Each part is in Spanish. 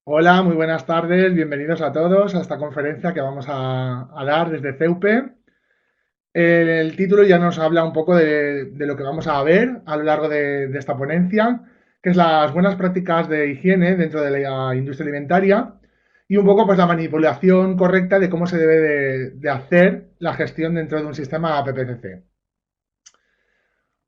Hola, muy buenas tardes, bienvenidos a todos a esta conferencia que vamos a dar desde CEUPE. El título ya nos habla un poco de lo que vamos a ver a lo largo de esta ponencia, que es las buenas prácticas de higiene dentro de la industria alimentaria y un poco pues la manipulación correcta de cómo se debe de hacer la gestión dentro de un sistema PPCC.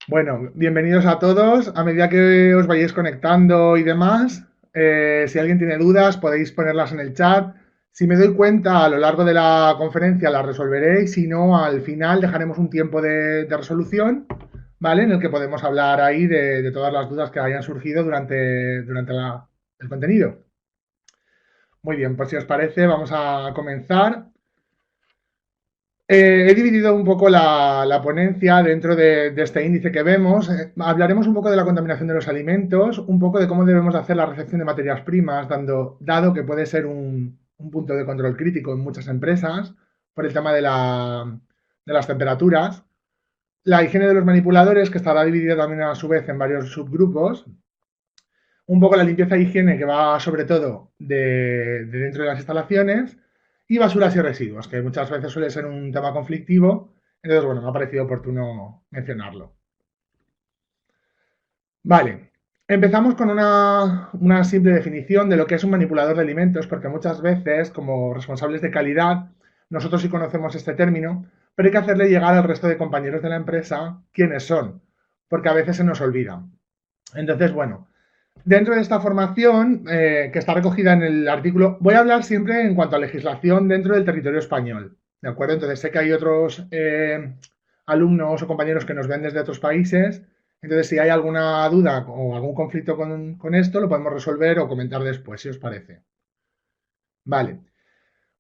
Bueno, bienvenidos a todos. A medida que os vayáis conectando y demás, si alguien tiene dudas, podéis ponerlas en el chat. Si me doy cuenta a lo largo de la conferencia, las resolveré. Y si no, al final dejaremos un tiempo de resolución, ¿vale? En el que podemos hablar ahí de todas las dudas que hayan surgido durante el contenido. Muy bien, pues si os parece, vamos a comenzar. He dividido un poco la ponencia dentro de este índice que vemos. Hablaremos un poco de la contaminación de los alimentos, un poco de cómo debemos hacer la recepción de materias primas, dado que puede ser un punto de control crítico en muchas empresas por el tema de las temperaturas. La higiene de los manipuladores, que estará dividida también a su vez en varios subgrupos. Un poco la limpieza e higiene, que va sobre todo de dentro de las instalaciones, y basuras y residuos, que muchas veces suele ser un tema conflictivo. Entonces, bueno, me ha parecido oportuno mencionarlo. Vale, empezamos con una simple definición de lo que es un manipulador de alimentos, porque muchas veces, como responsables de calidad, nosotros sí conocemos este término, pero hay que hacerle llegar al resto de compañeros de la empresa quiénes son, porque a veces se nos olvida. Entonces, bueno, dentro de esta formación, que está recogida en el artículo, voy a hablar siempre en cuanto a legislación dentro del territorio español, ¿de acuerdo? Entonces sé que hay otros alumnos o compañeros que nos ven desde otros países, entonces si hay alguna duda o algún conflicto con esto, lo podemos resolver o comentar después, si os parece. Vale.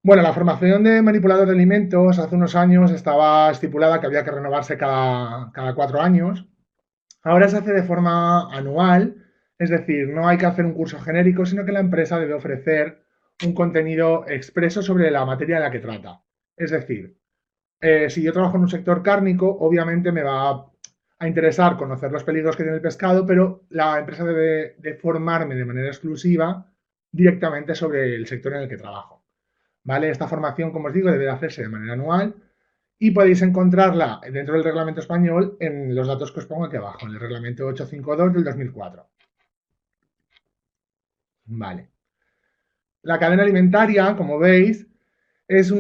Bueno, la formación de manipulador de alimentos hace unos años estaba estipulada que había que renovarse cada 4 años. Ahora se hace de forma anual, es decir, no hay que hacer un curso genérico, sino que la empresa debe ofrecer un contenido expreso sobre la materia de la que trata. Es decir, si yo trabajo en un sector cárnico, obviamente me va a interesar conocer los peligros que tiene el pescado, pero la empresa debe de formarme de manera exclusiva directamente sobre el sector en el que trabajo. ¿Vale? Esta formación, como os digo, debe de hacerse de manera anual y podéis encontrarla dentro del reglamento español en los datos que os pongo aquí abajo, en el reglamento 852 del 2004. Vale. La cadena alimentaria, como veis, es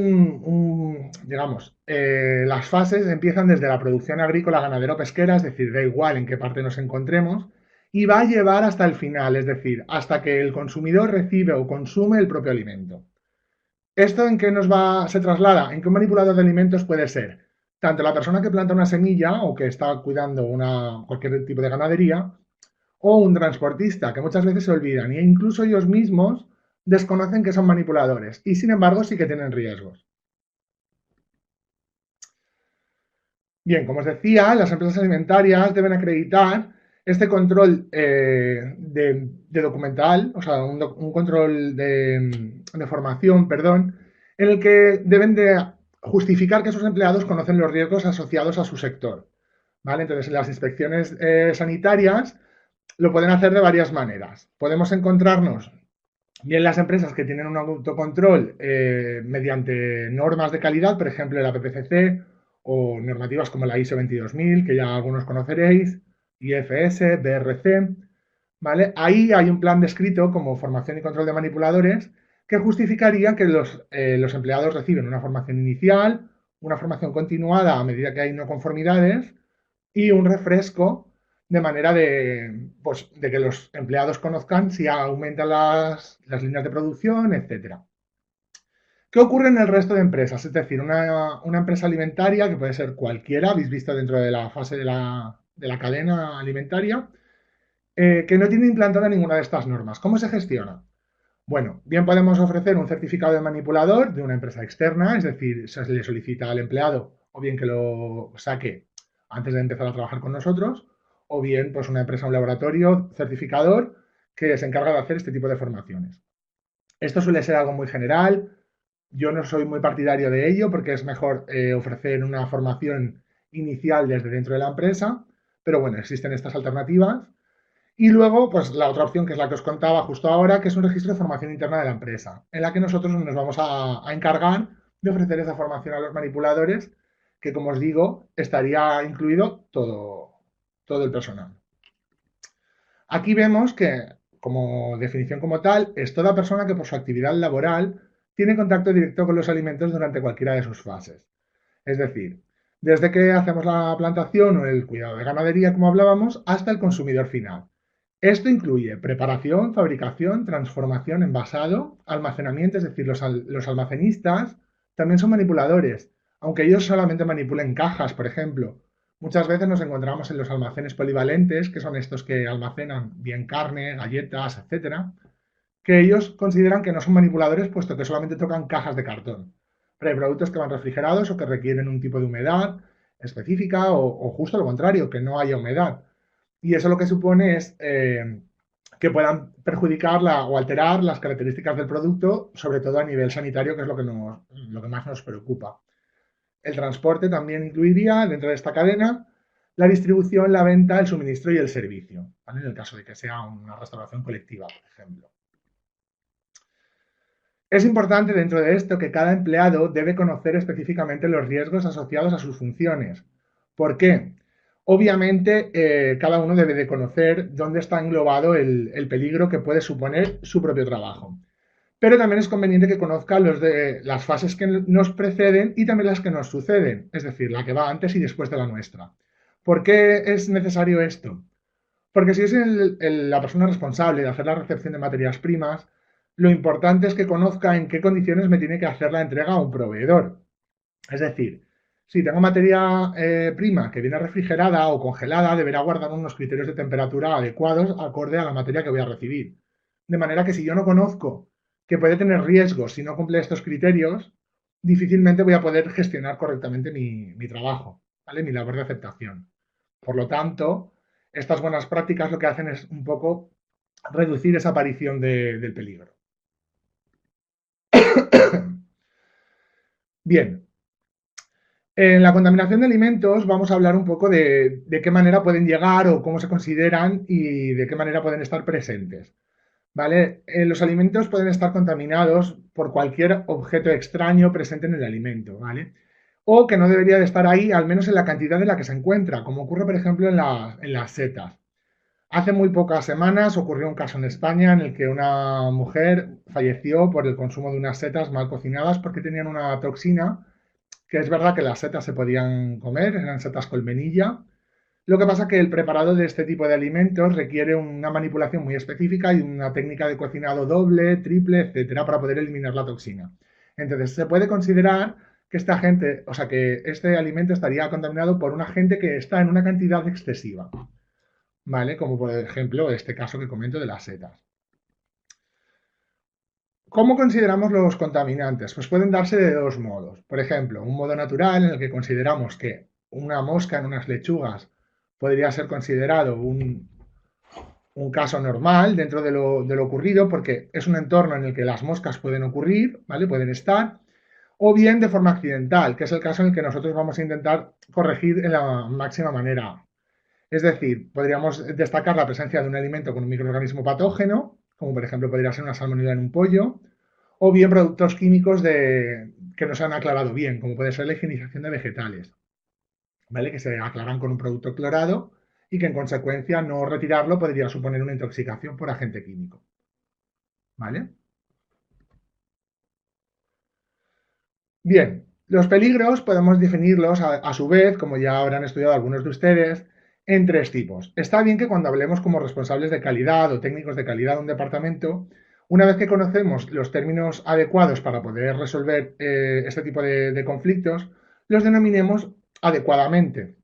digamos, las fases empiezan desde la producción agrícola, ganadero, pesquera, es decir, da igual en qué parte nos encontremos, y va a llevar hasta el final, es decir, hasta que el consumidor recibe o consume el propio alimento. ¿Esto en qué se traslada? ¿En qué un manipulador de alimentos puede ser? Tanto la persona que planta una semilla o que está cuidando cualquier tipo de ganadería, o un transportista, que muchas veces se olvidan e incluso ellos mismos desconocen que son manipuladores y sin embargo sí que tienen riesgos. Bien, como os decía, las empresas alimentarias deben acreditar este control de documental, o sea, un control de formación, perdón, en el que deben de justificar que sus empleados conocen los riesgos asociados a su sector. ¿Vale? Entonces, las inspecciones sanitarias lo pueden hacer de varias maneras. Podemos encontrarnos bien las empresas que tienen un autocontrol mediante normas de calidad, por ejemplo, la PPCC o normativas como la ISO 22000, que ya algunos conoceréis, IFS, BRC, ¿vale? Ahí hay un plan descrito como formación y control de manipuladores que justificaría que los empleados reciben una formación inicial, una formación continuada a medida que hay no conformidades y un refresco de manera pues, de que los empleados conozcan si aumentan las líneas de producción, etcétera. ¿Qué ocurre en el resto de empresas? Es decir, una empresa alimentaria, que puede ser cualquiera, habéis visto dentro de la fase de la cadena alimentaria, que no tiene implantada ninguna de estas normas. ¿Cómo se gestiona? Bueno, bien podemos ofrecer un certificado de manipulador de una empresa externa, es decir, se le solicita al empleado o bien que lo saque antes de empezar a trabajar con nosotros, o bien pues una empresa, un laboratorio certificador que se encarga de hacer este tipo de formaciones. Esto suele ser algo muy general, yo no soy muy partidario de ello porque es mejor ofrecer una formación inicial desde dentro de la empresa, pero bueno, existen estas alternativas Y luego, pues la otra opción, que es la que os contaba justo ahora, que es un registro de formación interna de la empresa, en la que nosotros nos vamos a encargar de ofrecer esa formación a los manipuladores, que como os digo, estaría incluido todo el personal. Aquí vemos que, como definición como tal, es toda persona que por su actividad laboral tiene contacto directo con los alimentos durante cualquiera de sus fases. Es decir, desde que hacemos la plantación o el cuidado de ganadería, como hablábamos, hasta el consumidor final. Esto incluye preparación, fabricación, transformación, envasado, almacenamiento, es decir, los almacenistas también son manipuladores, aunque ellos solamente manipulen cajas, por ejemplo. Muchas veces nos encontramos en los almacenes polivalentes, que son estos que almacenan bien carne, galletas, etcétera, que ellos consideran que no son manipuladores puesto que solamente tocan cajas de cartón. Pero hay productos que van refrigerados o que requieren un tipo de humedad específica o justo lo contrario, que no haya humedad. Y eso lo que supone es que puedan perjudicar o alterar las características del producto, sobre todo a nivel sanitario, que es lo que más nos preocupa. El transporte también incluiría dentro de esta cadena la distribución, la venta, el suministro y el servicio, ¿vale? En el caso de que sea una restauración colectiva, por ejemplo. Es importante dentro de esto que cada empleado debe conocer específicamente los riesgos asociados a sus funciones. ¿Por qué? Obviamente, cada uno debe de conocer dónde está englobado el peligro que puede suponer su propio trabajo. Pero también es conveniente que conozca las fases que nos preceden y también las que nos suceden, es decir, la que va antes y después de la nuestra. ¿Por qué es necesario esto? Porque si es la persona responsable de hacer la recepción de materias primas, lo importante es que conozca en qué condiciones me tiene que hacer la entrega a un proveedor. Es decir, si tengo materia prima que viene refrigerada o congelada, deberá guardar unos criterios de temperatura adecuados acorde a la materia que voy a recibir. De manera que si yo no conozco que puede tener riesgos si no cumple estos criterios, difícilmente voy a poder gestionar correctamente mi trabajo, ¿vale? Mi labor de aceptación. Por lo tanto, estas buenas prácticas lo que hacen es un poco reducir esa aparición del peligro. Bien, en la contaminación de alimentos vamos a hablar un poco de qué manera pueden llegar o cómo se consideran y de qué manera pueden estar presentes. ¿Vale? Los alimentos pueden estar contaminados por cualquier objeto extraño presente en el alimento, ¿vale? O que no debería de estar ahí, al menos en la cantidad en la que se encuentra, como ocurre, por ejemplo, en las setas. Hace muy pocas semanas ocurrió un caso en España en el que una mujer falleció por el consumo de unas setas mal cocinadas porque tenían una toxina, que es verdad que las setas se podían comer, eran setas colmenilla. Lo que pasa es que el preparado de este tipo de alimentos requiere una manipulación muy específica y una técnica de cocinado doble, triple, etcétera, para poder eliminar la toxina. Entonces, se puede considerar que esta gente, o sea, que este alimento estaría contaminado por un agente que está en una cantidad excesiva, ¿vale? Como por ejemplo este caso que comento de las setas. ¿Cómo consideramos los contaminantes? Pues pueden darse de dos modos. Por ejemplo, un modo natural en el que consideramos que una mosca en unas lechugas podría ser considerado un caso normal dentro de lo ocurrido porque es un entorno en el que las moscas pueden ocurrir, ¿vale? Pueden estar, o bien de forma accidental, que es el caso en el que nosotros vamos a intentar corregir en la máxima manera. Es decir, podríamos destacar la presencia de un alimento con un microorganismo patógeno, como por ejemplo podría ser una salmonela en un pollo, o bien productos químicos que no se han aclarado bien, como puede ser la higienización de vegetales, ¿vale? Que se aclaran con un producto clorado y que en consecuencia no retirarlo podría suponer una intoxicación por agente químico, ¿vale? Bien, los peligros podemos definirlos a su vez, como ya habrán estudiado algunos de ustedes, en tres tipos. Está bien que cuando hablemos como responsables de calidad o técnicos de calidad de un departamento, una vez que conocemos los términos adecuados para poder resolver este tipo de conflictos, los denominemos adecuadamente.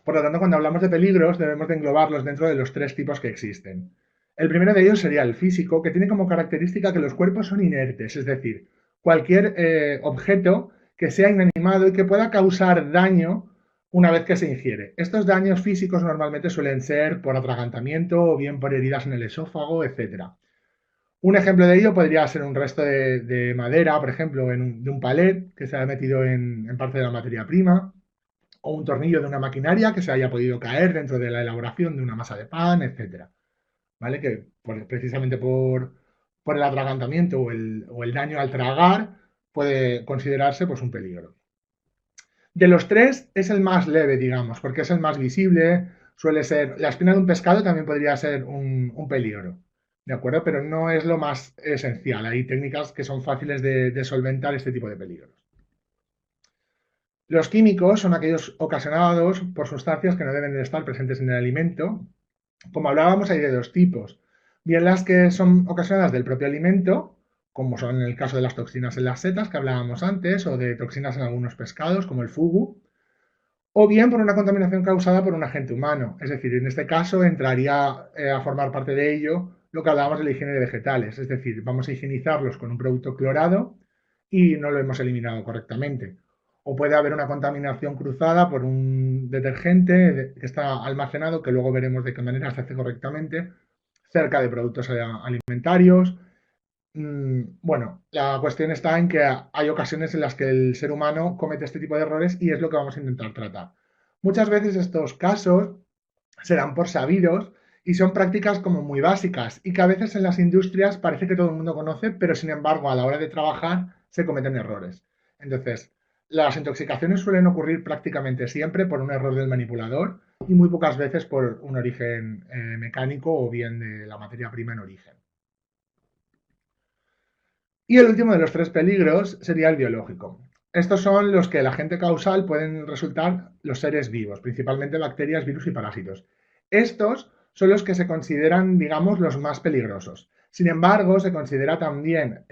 Por lo tanto, cuando hablamos de peligros, debemos de englobarlos dentro de los tres tipos que existen. El primero de ellos sería el físico, que tiene como característica que los cuerpos son inertes, es decir, cualquier objeto que sea inanimado y que pueda causar daño una vez que se ingiere. Estos daños físicos normalmente suelen ser por atragantamiento o bien por heridas en el esófago, etcétera. Un ejemplo de ello podría ser un resto de madera, por ejemplo, de un palet que se ha metido en parte de la materia prima, o un tornillo de una maquinaria que se haya podido caer dentro de la elaboración de una masa de pan, etcétera. ¿vale? Que precisamente por el atragantamiento o el daño al tragar puede considerarse pues un peligro. De los tres es el más leve, digamos, porque es el más visible, suele ser, la espina de un pescado también podría ser un peligro, ¿de acuerdo? Pero no es lo más esencial, hay técnicas que son fáciles de solventar este tipo de peligros. Los químicos son aquellos ocasionados por sustancias que no deben de estar presentes en el alimento. Como hablábamos, hay de dos tipos. Bien las que son ocasionadas del propio alimento, como son en el caso de las toxinas en las setas que hablábamos antes, o de toxinas en algunos pescados, como el fugu, o bien por una contaminación causada por un agente humano. Es decir, en este caso entraría a formar parte de ello lo que hablábamos de la higiene de vegetales. Es decir, vamos a higienizarlos con un producto clorado y no lo hemos eliminado correctamente. O puede haber una contaminación cruzada por un detergente que está almacenado, que luego veremos de qué manera se hace correctamente, cerca de productos alimentarios. Bueno, la cuestión está en que hay ocasiones en las que el ser humano comete este tipo de errores y es lo que vamos a intentar tratar. Muchas veces estos casos se dan por sabidos y son prácticas como muy básicas y que a veces en las industrias parece que todo el mundo conoce, pero sin embargo a la hora de trabajar se cometen errores. Entonces, las intoxicaciones suelen ocurrir prácticamente siempre por un error del manipulador y muy pocas veces por un origen mecánico o bien de la materia prima en origen. Y el último de los tres peligros sería el biológico. Estos son los que el agente causal pueden resultar los seres vivos, principalmente bacterias, virus y parásitos. Estos son los que se consideran, digamos, los más peligrosos. Sin embargo, se considera también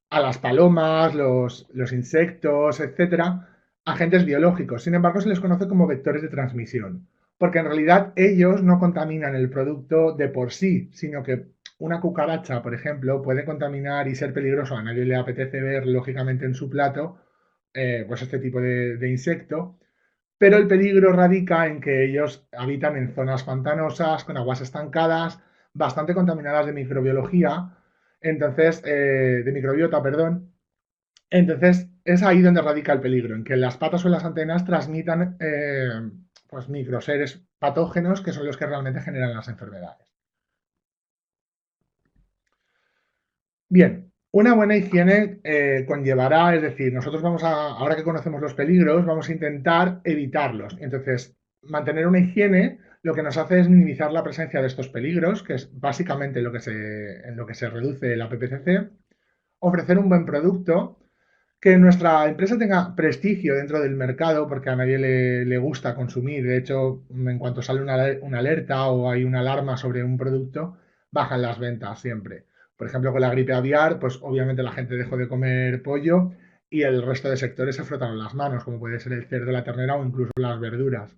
a las palomas, los insectos, etcétera, agentes biológicos. Sin embargo, se les conoce como vectores de transmisión, porque en realidad ellos no contaminan el producto de por sí, sino que una cucaracha, por ejemplo, puede contaminar y ser peligroso. A nadie le apetece ver, lógicamente, en su plato, pues este tipo de insecto, pero el peligro radica en que ellos habitan en zonas pantanosas, con aguas estancadas, bastante contaminadas de microbiología, entonces, de microbiota, perdón. Entonces, es ahí donde radica el peligro, en que las patas o las antenas transmitan pues microseres patógenos que son los que realmente generan las enfermedades. Bien, una buena higiene conllevará, es decir, nosotros vamos a, ahora que conocemos los peligros, vamos a intentar evitarlos. Entonces, mantener una higiene lo que nos hace es minimizar la presencia de estos peligros, que es básicamente en lo que se reduce la PPCC, ofrecer un buen producto, que nuestra empresa tenga prestigio dentro del mercado, porque a nadie le gusta consumir. De hecho, en cuanto sale una alerta o hay una alarma sobre un producto, bajan las ventas siempre. Por ejemplo, con la gripe aviar, pues obviamente la gente dejó de comer pollo y el resto de sectores se frotaron las manos, como puede ser el cerdo, la ternera o incluso las verduras.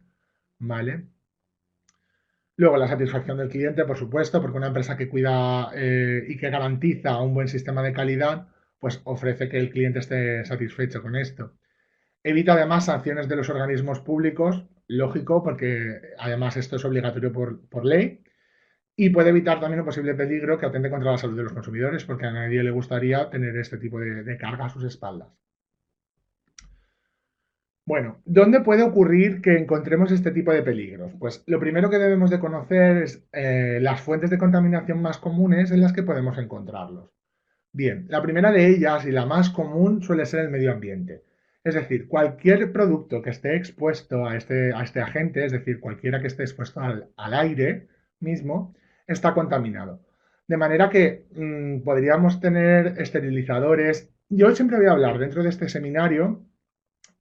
¿Vale? Luego, la satisfacción del cliente, por supuesto, porque una empresa que cuida y que garantiza un buen sistema de calidad, pues ofrece que el cliente esté satisfecho con esto. Evita además sanciones de los organismos públicos, lógico, porque además esto es obligatorio por ley, y puede evitar también un posible peligro que atente contra la salud de los consumidores, porque a nadie le gustaría tener este tipo de carga a sus espaldas. Bueno, ¿dónde puede ocurrir que encontremos este tipo de peligros? Pues lo primero que debemos de conocer es las fuentes de contaminación más comunes en las que podemos encontrarlos. Bien, la primera de ellas y la más común suele ser el medio ambiente. Es decir, cualquier producto que esté expuesto a este agente, es decir, cualquiera que esté expuesto al aire mismo, está contaminado. De manera que podríamos tener esterilizadores. Yo siempre voy a hablar dentro de este seminario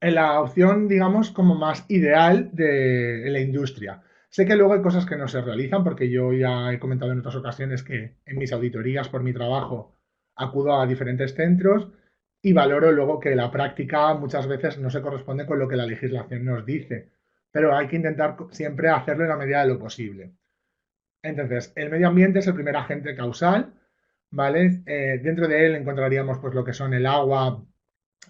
en la opción, digamos, como más ideal de la industria. Sé que luego hay cosas que no se realizan porque yo ya he comentado en otras ocasiones que en mis auditorías por mi trabajo acudo a diferentes centros y valoro luego que la práctica muchas veces no se corresponde con lo que la legislación nos dice, pero hay que intentar siempre hacerlo en la medida de lo posible. Entonces, el medio ambiente es el primer agente causal, ¿vale? Dentro de él encontraríamos pues lo que son el agua,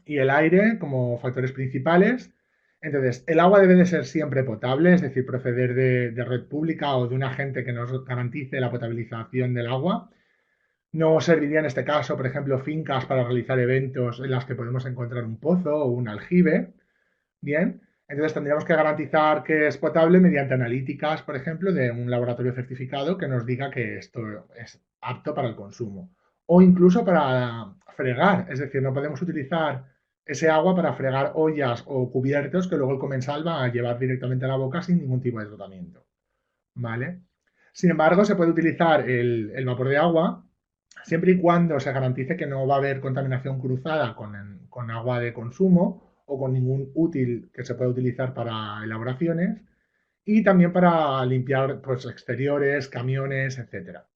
y el aire como factores principales. Entonces, el agua debe de ser siempre potable, es decir, proceder de red pública o de un agente que nos garantice la potabilización del agua. No serviría en este caso, por ejemplo, fincas para realizar eventos en las que podemos encontrar un pozo o un aljibe. Bien. Entonces tendríamos que garantizar que es potable mediante analíticas, por ejemplo, de un laboratorio certificado que nos diga que esto es apto para el consumo. O incluso para fregar, es decir, no podemos utilizar ese agua para fregar ollas o cubiertos que luego el comensal va a llevar directamente a la boca sin ningún tipo de tratamiento. ¿Vale? Sin embargo, se puede utilizar el vapor de agua siempre y cuando se garantice que no va a haber contaminación cruzada con agua de consumo o con ningún útil que se pueda utilizar para elaboraciones y también para limpiar pues, exteriores, camiones, etcétera.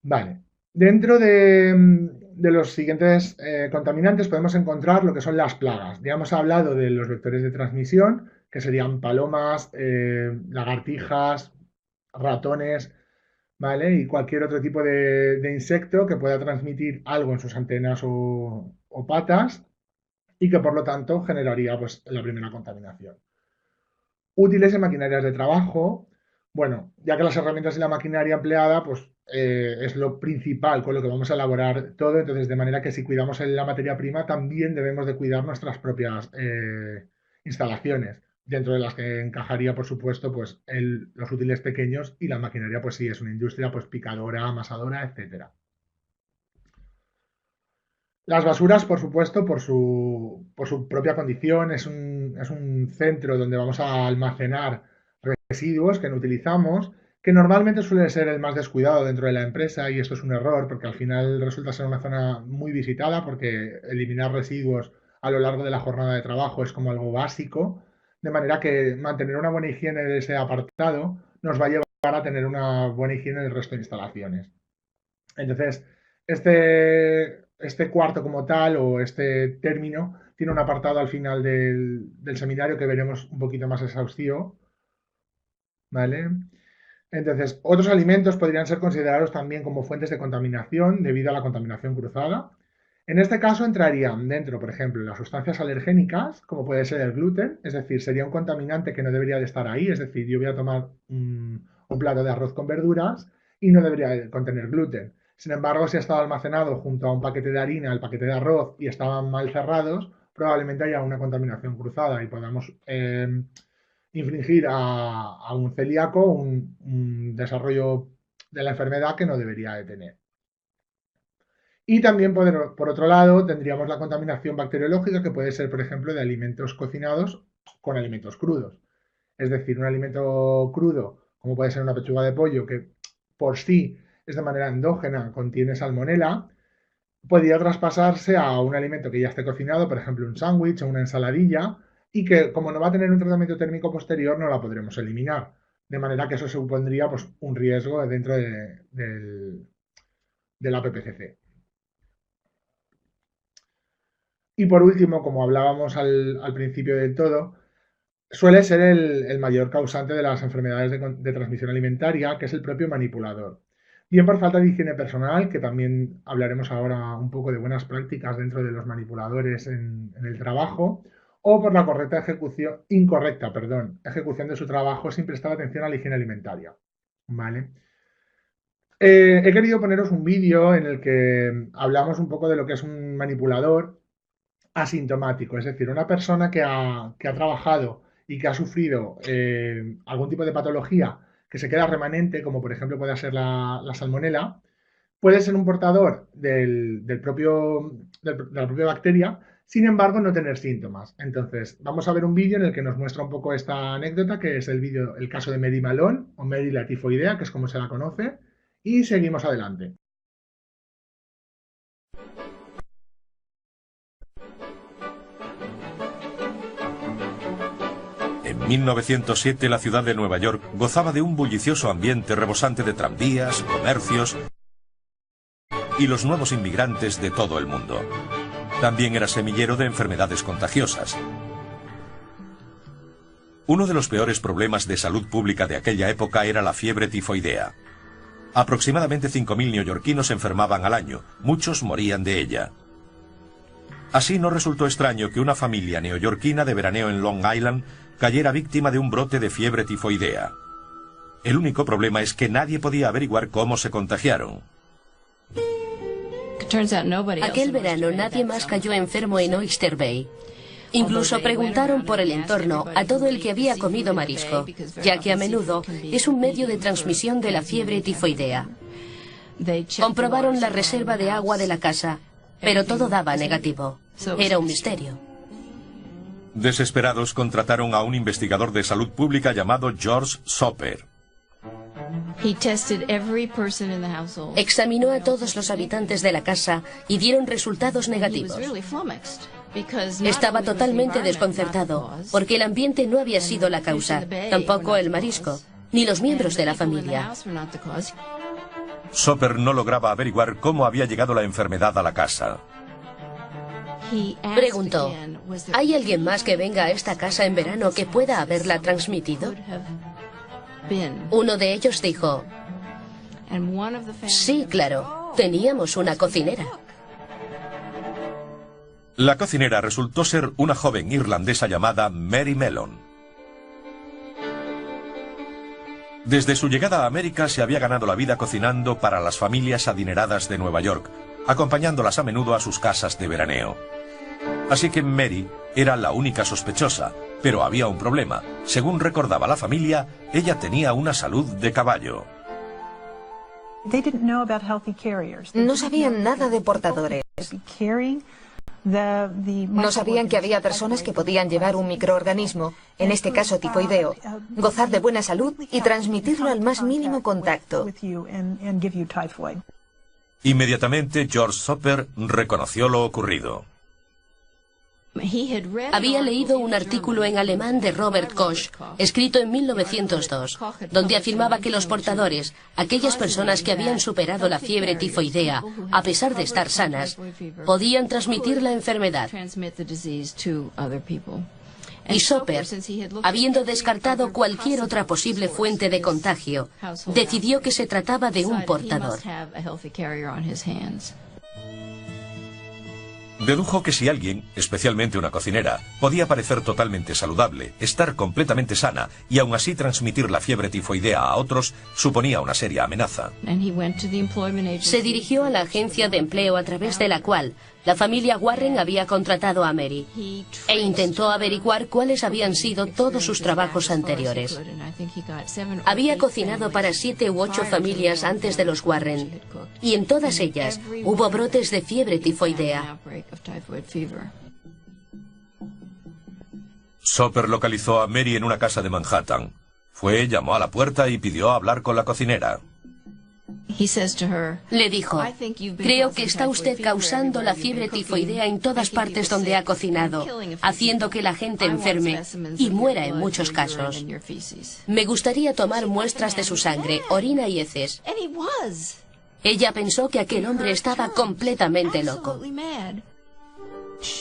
Vale. Dentro de los siguientes contaminantes podemos encontrar lo que son las plagas. Ya hemos hablado de los vectores de transmisión, que serían palomas, lagartijas, ratones, ¿vale? Y cualquier otro tipo de insecto que pueda transmitir algo en sus antenas o patas y que por lo tanto generaría pues, la primera contaminación. Útiles en maquinarias de trabajo. Bueno, ya que las herramientas y la maquinaria empleada, pues es lo principal con lo que vamos a elaborar todo, entonces de manera que si cuidamos la materia prima, también debemos de cuidar nuestras propias instalaciones, dentro de las que encajaría, por supuesto, pues los útiles pequeños y la maquinaria, pues sí, es una industria pues picadora, amasadora, etcétera. Las basuras, por supuesto, por su propia condición, es un centro donde vamos a almacenar residuos que no utilizamos, que normalmente suele ser el más descuidado dentro de la empresa y esto es un error porque al final resulta ser una zona muy visitada porque eliminar residuos a lo largo de la jornada de trabajo es como algo básico, de manera que mantener una buena higiene de ese apartado nos va a llevar a tener una buena higiene del resto de instalaciones. Entonces, este cuarto como tal o este término tiene un apartado al final del seminario que veremos un poquito más exhaustivo, ¿vale? Entonces, otros alimentos podrían ser considerados también como fuentes de contaminación debido a la contaminación cruzada. En este caso entrarían dentro, por ejemplo, las sustancias alergénicas, como puede ser el gluten, es decir, sería un contaminante que no debería de estar ahí, es decir, yo voy a tomar un plato de arroz con verduras y no debería de contener gluten. Sin embargo, si ha estado almacenado junto a un paquete de harina, el paquete de arroz y estaban mal cerrados, probablemente haya una contaminación cruzada y podamos infligir a un celíaco un desarrollo de la enfermedad que no debería de tener. Y también, por otro lado, tendríamos la contaminación bacteriológica que puede ser, por ejemplo, de alimentos cocinados con alimentos crudos. Es decir, un alimento crudo, como puede ser una pechuga de pollo, que por sí es de manera endógena, contiene salmonela, podría traspasarse a un alimento que ya esté cocinado, por ejemplo, un sándwich o una ensaladilla, y que como no va a tener un tratamiento térmico posterior, no la podremos eliminar. De manera que eso supondría pues, un riesgo dentro de la PPCC. Y por último, como hablábamos al principio del todo, suele ser el mayor causante de las enfermedades de transmisión alimentaria, que es el propio manipulador. Bien por falta de higiene personal, que también hablaremos ahora un poco de buenas prácticas dentro de los manipuladores en el trabajo, o por la incorrecta ejecución de su trabajo sin prestar atención a la higiene alimentaria. ¿Vale? He querido poneros un vídeo en el que hablamos un poco de lo que es un manipulador asintomático, es decir, una persona que ha trabajado y que ha sufrido algún tipo de patología que se queda remanente, como por ejemplo puede ser la salmonela, puede ser un portador de la propia bacteria, sin embargo no tener síntomas. Entonces, vamos a ver un vídeo en el que nos muestra un poco esta anécdota, que es el caso de Mary Malone, o Mary la tifoidea, que es como se la conoce, y seguimos adelante. En 1907 la ciudad de Nueva York gozaba de un bullicioso ambiente rebosante de tranvías, comercios y los nuevos inmigrantes de todo el mundo. También era semillero de enfermedades contagiosas. Uno de los peores problemas de salud pública de aquella época era la fiebre tifoidea. Aproximadamente 5.000 neoyorquinos se enfermaban al año, muchos morían de ella. Así no resultó extraño que una familia neoyorquina de veraneo en Long Island cayera víctima de un brote de fiebre tifoidea. El único problema es que nadie podía averiguar cómo se contagiaron. Aquel verano nadie más cayó enfermo en Oyster Bay. Incluso preguntaron por el entorno a todo el que había comido marisco, ya que a menudo es un medio de transmisión de la fiebre tifoidea. Comprobaron la reserva de agua de la casa, pero todo daba negativo. Era un misterio. Desesperados contrataron a un investigador de salud pública llamado George Soper. Examinó a todos los habitantes de la casa y dieron resultados negativos. Estaba totalmente desconcertado, porque el ambiente no había sido la causa, tampoco el marisco, ni los miembros de la familia. Soper no lograba averiguar cómo había llegado la enfermedad a la casa. Preguntó, ¿hay alguien más que venga a esta casa en verano que pueda haberla transmitido? Uno de ellos dijo, sí, claro, teníamos una cocinera. La cocinera resultó ser una joven irlandesa llamada Mary Mellon. Desde su llegada a América se había ganado la vida cocinando para las familias adineradas de Nueva York, acompañándolas a menudo a sus casas de veraneo. Así que Mary era la única sospechosa, pero había un problema. Según recordaba la familia, ella tenía una salud de caballo. No sabían nada de portadores. No sabían que había personas que podían llevar un microorganismo, en este caso tifoideo, gozar de buena salud y transmitirlo al más mínimo contacto. Inmediatamente George Soper reconoció lo ocurrido. Había leído un artículo en alemán de Robert Koch, escrito en 1902, donde afirmaba que los portadores, aquellas personas que habían superado la fiebre tifoidea, a pesar de estar sanas, podían transmitir la enfermedad. Y Soper, habiendo descartado cualquier otra posible fuente de contagio, decidió que se trataba de un portador. Dedujo que si alguien, especialmente una cocinera, podía parecer totalmente saludable, estar completamente sana y aún así transmitir la fiebre tifoidea a otros, suponía una seria amenaza. Se dirigió a la agencia de empleo a través de la cual la familia Warren había contratado a Mary e intentó averiguar cuáles habían sido todos sus trabajos anteriores. Había cocinado para 7 u 8 familias antes de los Warren y en todas ellas hubo brotes de fiebre tifoidea. Soper localizó a Mary en una casa de Manhattan. Fue, llamó a la puerta y pidió hablar con la cocinera. Le dijo, creo que está usted causando la fiebre tifoidea en todas partes donde ha cocinado, haciendo que la gente enferme y muera en muchos casos. Me gustaría tomar muestras de su sangre, orina y heces. Ella pensó que aquel hombre estaba completamente loco.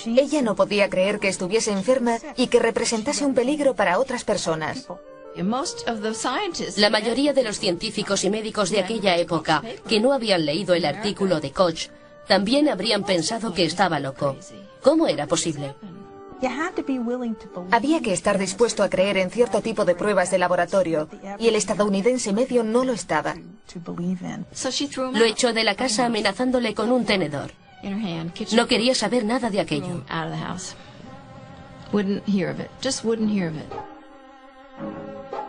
Ella no podía creer que estuviese enferma y que representase un peligro para otras personas. La mayoría de los científicos y médicos de aquella época, que no habían leído el artículo de Koch, también habrían pensado que estaba loco. ¿Cómo era posible? Había que estar dispuesto a creer en cierto tipo de pruebas de laboratorio, y el estadounidense medio no lo estaba. Lo echó de la casa amenazándole con un tenedor. No quería saber nada de aquello.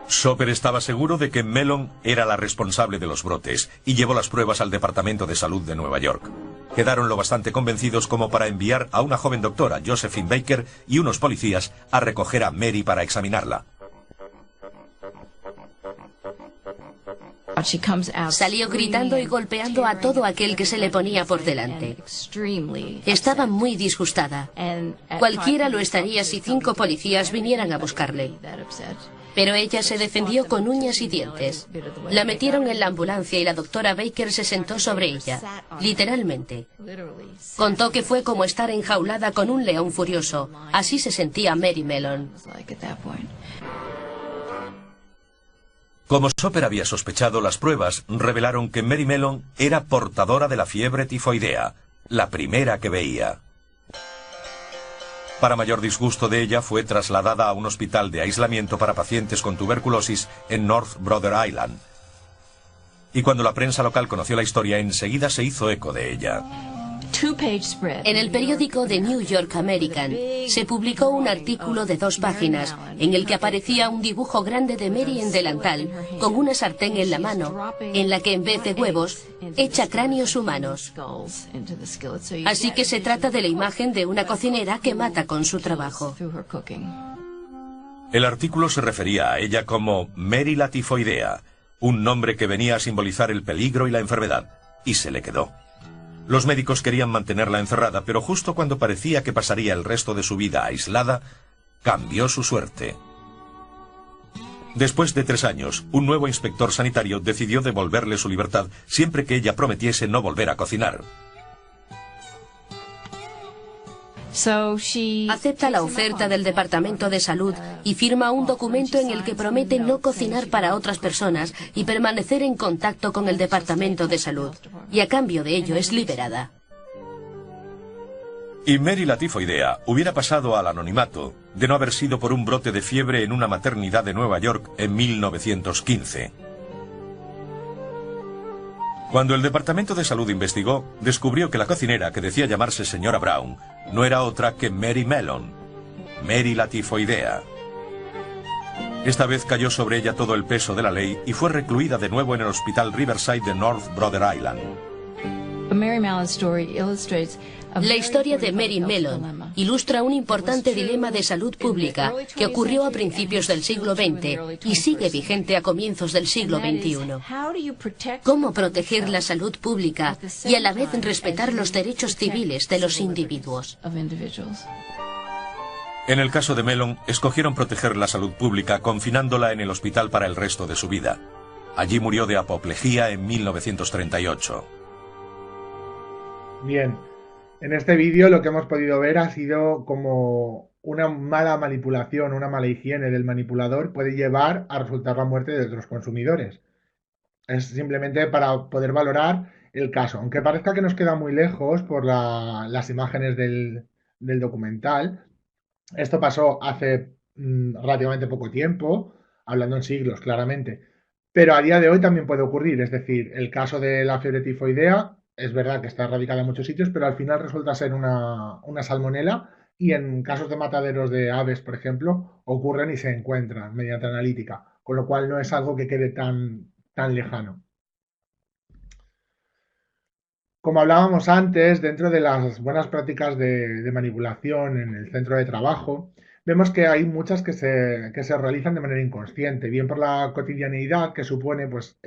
Soper estaba seguro de que Mellon era la responsable de los brotes y llevó las pruebas al Departamento de Salud de Nueva York. Quedaron lo bastante convencidos como para enviar a una joven doctora, Josephine Baker, y unos policías a recoger a Mary para examinarla. Salió gritando y golpeando a todo aquel que se le ponía por delante. Estaba muy disgustada. Cualquiera lo estaría si 5 policías vinieran a buscarle. Pero ella se defendió con uñas y dientes. La metieron en la ambulancia y la doctora Baker se sentó sobre ella, literalmente. Contó que fue como estar enjaulada con un león furioso. Así se sentía Mary Mellon. Como Soper había sospechado, las pruebas revelaron que Mary Mellon era portadora de la fiebre tifoidea, la primera que veía. Para mayor disgusto de ella, fue trasladada a un hospital de aislamiento para pacientes con tuberculosis en North Brother Island. Y cuando la prensa local conoció la historia, enseguida se hizo eco de ella. En el periódico The New York American se publicó un artículo de 2 páginas en el que aparecía un dibujo grande de Mary en delantal, con una sartén en la mano, en la que en vez de huevos, echa cráneos humanos. Así que se trata de la imagen de una cocinera que mata con su trabajo. El artículo se refería a ella como Mary la tifoidea, un nombre que venía a simbolizar el peligro y la enfermedad, y se le quedó. Los médicos querían mantenerla encerrada, pero justo cuando parecía que pasaría el resto de su vida aislada, cambió su suerte. Después de 3 años, un nuevo inspector sanitario decidió devolverle su libertad siempre que ella prometiese no volver a cocinar. Acepta la oferta del Departamento de Salud y firma un documento en el que promete no cocinar para otras personas y permanecer en contacto con el Departamento de Salud. Y a cambio de ello es liberada. Y Mary la tifoidea hubiera pasado al anonimato de no haber sido por un brote de fiebre en una maternidad de Nueva York en 1915. Cuando el Departamento de Salud investigó, descubrió que la cocinera, que decía llamarse señora Brown, no era otra que Mary Mellon, Mary la tifoidea. Esta vez cayó sobre ella todo el peso de la ley y fue recluida de nuevo en el hospital Riverside de North Brother Island. La historia de Mary Mellon ilustra un importante dilema de salud pública que ocurrió a principios del siglo XX y sigue vigente a comienzos del siglo XXI. ¿Cómo proteger la salud pública y a la vez respetar los derechos civiles de los individuos? En el caso de Mellon, escogieron proteger la salud pública confinándola en el hospital para el resto de su vida. Allí murió de apoplejía en 1938. Bien, en este vídeo lo que hemos podido ver ha sido como una mala manipulación, una mala higiene del manipulador puede llevar a resultar la muerte de otros consumidores. Es simplemente para poder valorar el caso, aunque parezca que nos queda muy lejos por las imágenes del documental. Esto pasó hace relativamente poco tiempo, hablando en siglos claramente, pero a día de hoy también puede ocurrir, es decir, el caso de la fiebre tifoidea es verdad que está erradicada en muchos sitios, pero al final resulta ser una salmonela y en casos de mataderos de aves, por ejemplo, ocurren y se encuentran mediante analítica, con lo cual no es algo que quede tan lejano. Como hablábamos antes, dentro de las buenas prácticas de manipulación en el centro de trabajo, vemos que hay muchas que se realizan de manera inconsciente, bien por la cotidianeidad que supone pues,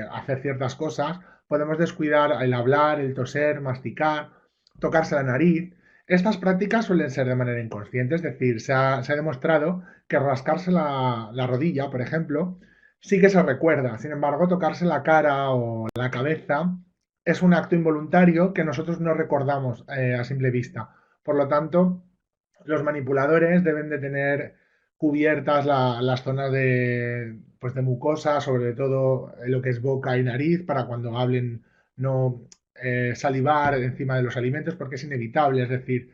hacer ciertas cosas, podemos descuidar el hablar, el toser, masticar, tocarse la nariz. Estas prácticas suelen ser de manera inconsciente, es decir, se ha demostrado que rascarse la rodilla, por ejemplo, sí que se recuerda, sin embargo, tocarse la cara o la cabeza es un acto involuntario que nosotros no recordamos a simple vista. Por lo tanto, los manipuladores deben de tener cubiertas las zonas pues de mucosa, sobre todo lo que es boca y nariz, para cuando hablen no salivar encima de los alimentos, porque es inevitable, es decir,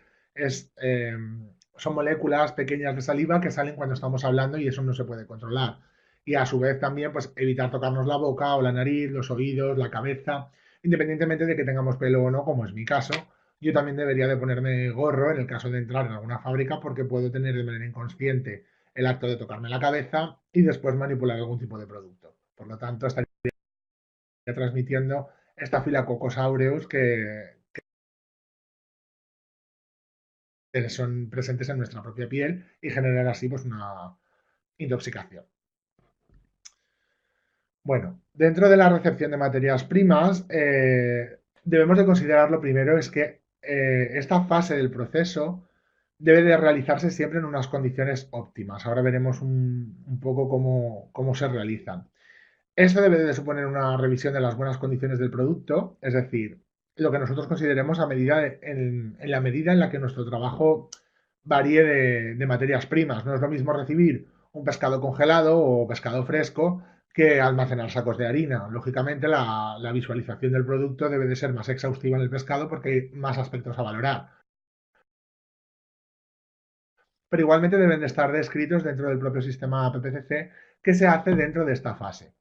son moléculas pequeñas de saliva que salen cuando estamos hablando y eso no se puede controlar. Y a su vez también pues, evitar tocarnos la boca o la nariz, los oídos, la cabeza, independientemente de que tengamos pelo o no, como es mi caso. Yo también debería de ponerme gorro en el caso de entrar en alguna fábrica porque puedo tener de manera inconsciente el acto de tocarme la cabeza y después manipular algún tipo de producto. Por lo tanto, estaría transmitiendo Staphylococcus aureus que son presentes en nuestra propia piel y generar así pues, una intoxicación. Bueno, dentro de la recepción de materias primas, debemos de considerar lo primero es que esta fase del proceso debe de realizarse siempre en unas condiciones óptimas. Ahora veremos un poco cómo se realizan. Esto debe de suponer una revisión de las buenas condiciones del producto, es decir, lo que nosotros consideremos en la medida en la que nuestro trabajo varíe de materias primas. No es lo mismo recibir un pescado congelado o pescado fresco que almacenar sacos de harina. Lógicamente, la visualización del producto debe de ser más exhaustiva en el pescado porque hay más aspectos a valorar. Pero igualmente deben de estar descritos dentro del propio sistema PPCC que se hace dentro de esta fase.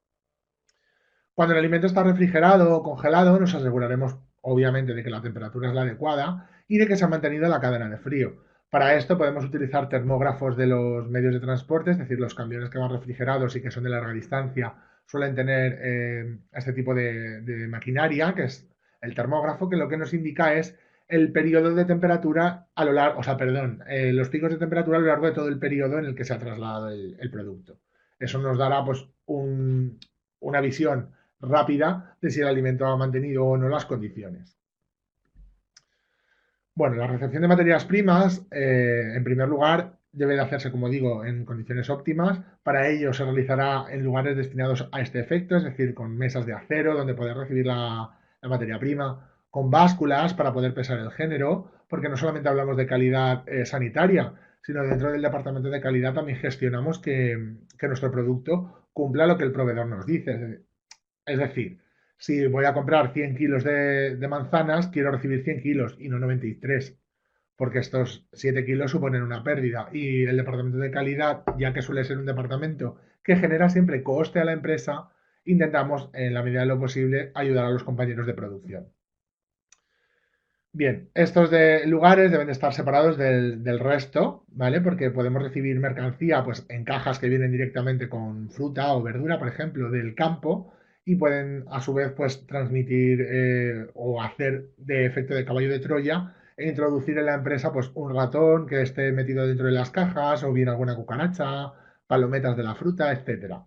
Cuando el alimento está refrigerado o congelado, nos aseguraremos obviamente, de que la temperatura es la adecuada y de que se ha mantenido la cadena de frío. Para esto podemos utilizar termógrafos de los medios de transporte, es decir, los camiones que van refrigerados y que son de larga distancia suelen tener este tipo de maquinaria, que es el termógrafo, que lo que nos indica es el periodo de temperatura a lo largo, o sea, perdón, los picos de temperatura a lo largo de todo el periodo en el que se ha trasladado el producto. Eso nos dará pues una visión rápida de si el alimento ha mantenido o no las condiciones. Bueno, la recepción de materias primas, en primer lugar, debe de hacerse, como digo, en condiciones óptimas. Para ello se realizará en lugares destinados a este efecto, es decir, con mesas de acero donde poder recibir la materia prima, con básculas para poder pesar el género, porque no solamente hablamos de calidad sanitaria, sino dentro del departamento de calidad también gestionamos que nuestro producto cumpla lo que el proveedor nos dice. Es decir, si voy a comprar 100 kilos de manzanas, quiero recibir 100 kilos y no 93, porque estos 7 kilos suponen una pérdida. Y el departamento de calidad, ya que suele ser un departamento que genera siempre coste a la empresa, intentamos, en la medida de lo posible, ayudar a los compañeros de producción. Bien, estos lugares deben de estar separados del resto, ¿vale? Porque podemos recibir mercancía pues, en cajas que vienen directamente con fruta o verdura, por ejemplo, del campo y pueden a su vez pues, transmitir o hacer de efecto de caballo de Troya e introducir en la empresa pues, un ratón que esté metido dentro de las cajas o bien alguna cucaracha, palometas de la fruta, etcétera.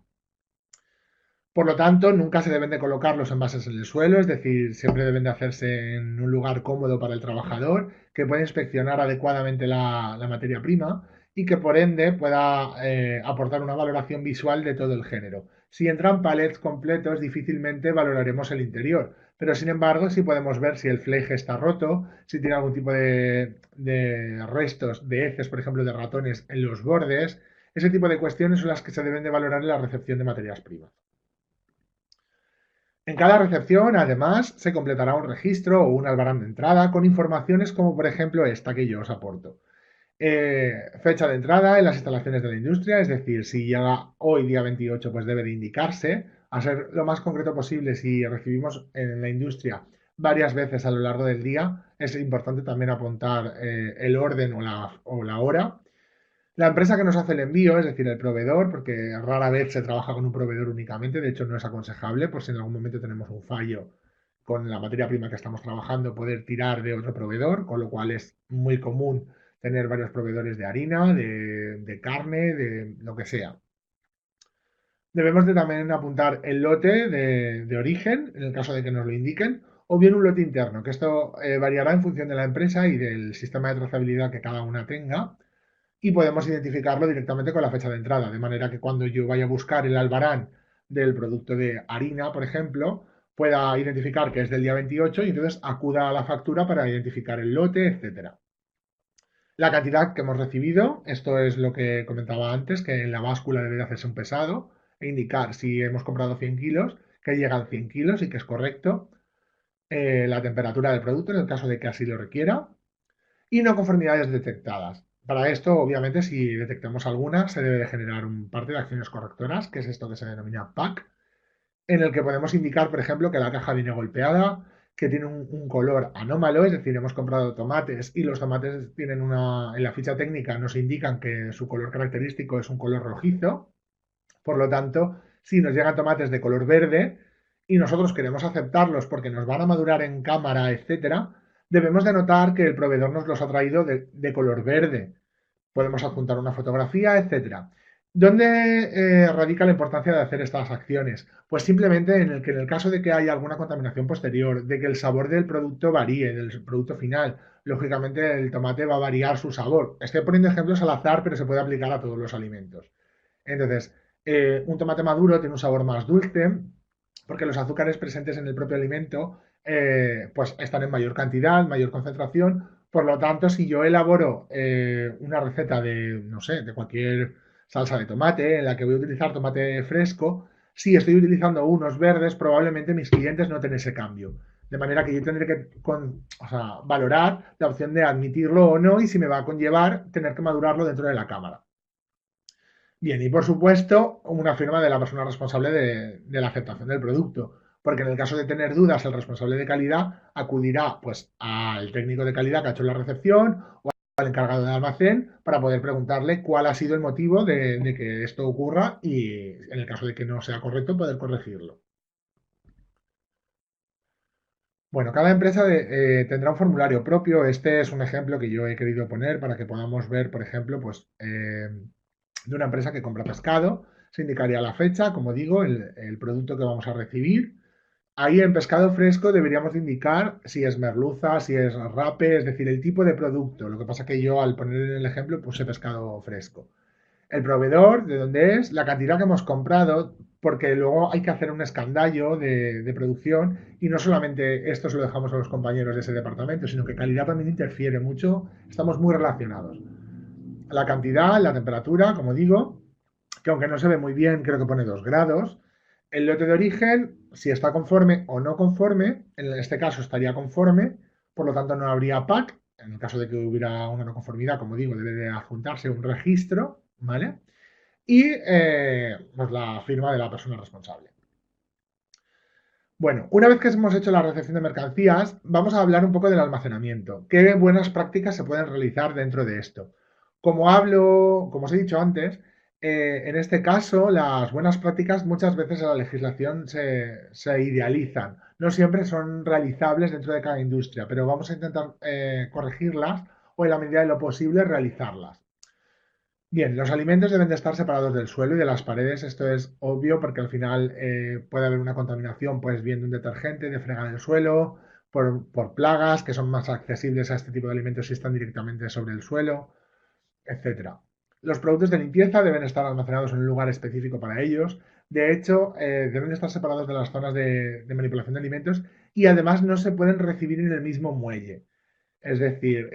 Por lo tanto, nunca se deben de colocar los envases en el suelo, es decir, siempre deben de hacerse en un lugar cómodo para el trabajador, que pueda inspeccionar adecuadamente la materia prima y que por ende pueda aportar una valoración visual de todo el género. Si entran palets completos, difícilmente valoraremos el interior, pero sin embargo sí podemos ver si el fleje está roto, si tiene algún tipo de restos de heces, por ejemplo, de ratones en los bordes. Ese tipo de cuestiones son las que se deben de valorar en la recepción de materias primas. En cada recepción, además, se completará un registro o un albarán de entrada con informaciones como, por ejemplo, esta que yo os aporto. Fecha de entrada en las instalaciones de la industria, es decir, si llega hoy día 28, pues debe de indicarse, a ser lo más concreto posible. Si recibimos en la industria varias veces a lo largo del día, es importante también apuntar el orden o la hora. La empresa que nos hace el envío, es decir, el proveedor, porque rara vez se trabaja con un proveedor únicamente, de hecho no es aconsejable, por si en algún momento tenemos un fallo con la materia prima que estamos trabajando, poder tirar de otro proveedor, con lo cual es muy común tener varios proveedores de harina, de carne, de lo que sea. Debemos de también apuntar el lote de origen, en el caso de que nos lo indiquen, o bien un lote interno, que esto variará en función de la empresa y del sistema de trazabilidad que cada una tenga y podemos identificarlo directamente con la fecha de entrada, de manera que cuando yo vaya a buscar el albarán del producto de harina, por ejemplo, pueda identificar que es del día 28 y entonces acuda a la factura para identificar el lote, etcétera. La cantidad que hemos recibido, esto es lo que comentaba antes, que en la báscula debe de hacerse un pesado e indicar si hemos comprado 100 kilos, que llegan 100 kilos y que es correcto. La temperatura del producto en el caso de que así lo requiera y no conformidades detectadas. Para esto, obviamente, si detectamos alguna, se debe de generar un parte de acciones correctoras, que es esto que se denomina PAC, en el que podemos indicar, por ejemplo, que la caja viene golpeada, que tiene un color anómalo, es decir, hemos comprado tomates y los tomates tienen en la ficha técnica nos indican que su color característico es un color rojizo. Por lo tanto, si nos llegan tomates de color verde y nosotros queremos aceptarlos porque nos van a madurar en cámara, etcétera, debemos de notar que el proveedor nos los ha traído de color verde. Podemos adjuntar una fotografía, etcétera. ¿Dónde radica la importancia de hacer estas acciones? Pues simplemente en el caso de que haya alguna contaminación posterior, de que el sabor del producto varíe, del producto final, lógicamente el tomate va a variar su sabor. Estoy poniendo ejemplos al azar, pero se puede aplicar a todos los alimentos. Entonces, un tomate maduro tiene un sabor más dulce, porque los azúcares presentes en el propio alimento pues están en mayor cantidad, mayor concentración. Por lo tanto, si yo elaboro una receta de, no sé, de cualquier salsa de tomate en la que voy a utilizar tomate fresco, si estoy utilizando unos verdes, probablemente mis clientes noten ese cambio. De manera que yo tendré que valorar la opción de admitirlo o no y si me va a conllevar tener que madurarlo dentro de la cámara. Bien, y por supuesto, una firma de la persona responsable de la aceptación del producto. porque en el caso de tener dudas, el responsable de calidad acudirá pues al técnico de calidad que ha hecho la recepción o al encargado de almacén para poder preguntarle cuál ha sido el motivo de que esto ocurra y en el caso de que no sea correcto poder corregirlo. Bueno, cada empresa tendrá un formulario propio. Este es un ejemplo que yo he querido poner para que podamos ver, por ejemplo, pues, de una empresa que compra pescado. Se indicaría la fecha, como digo, el producto que vamos a recibir. Ahí en pescado fresco deberíamos de indicar si es merluza, si es rape, es decir, el tipo de producto. Lo que pasa que yo al poner en el ejemplo puse pescado fresco. El proveedor, de dónde es, la cantidad que hemos comprado, porque luego hay que hacer un escandallo de producción y no solamente esto se lo dejamos a los compañeros de ese departamento, sino que calidad también interfiere mucho, estamos muy relacionados. La cantidad, la temperatura, como digo, que aunque no se ve muy bien, creo que pone 2 grados. El lote de origen, si está conforme o no conforme, en este caso estaría conforme, por lo tanto no habría PAC. En el caso de que hubiera una no conformidad, como digo, debe de adjuntarse un registro, ¿vale? Y pues la firma de la persona responsable. Bueno, una vez que hemos hecho la recepción de mercancías, vamos a hablar un poco del almacenamiento. ¿Qué buenas prácticas se pueden realizar dentro de esto? Como os he dicho antes, en este caso, las buenas prácticas muchas veces en la legislación se idealizan. No siempre son realizables dentro de cada industria, pero vamos a intentar corregirlas o en la medida de lo posible realizarlas. Bien, los alimentos deben de estar separados del suelo y de las paredes. Esto es obvio porque al final puede haber una contaminación, pues bien de un detergente, de fregar el suelo, por plagas que son más accesibles a este tipo de alimentos si están directamente sobre el suelo, etcétera. Los productos de limpieza deben estar almacenados en un lugar específico para ellos. De hecho, deben de estar separados de las zonas de manipulación de alimentos y además no se pueden recibir en el mismo muelle. Es decir,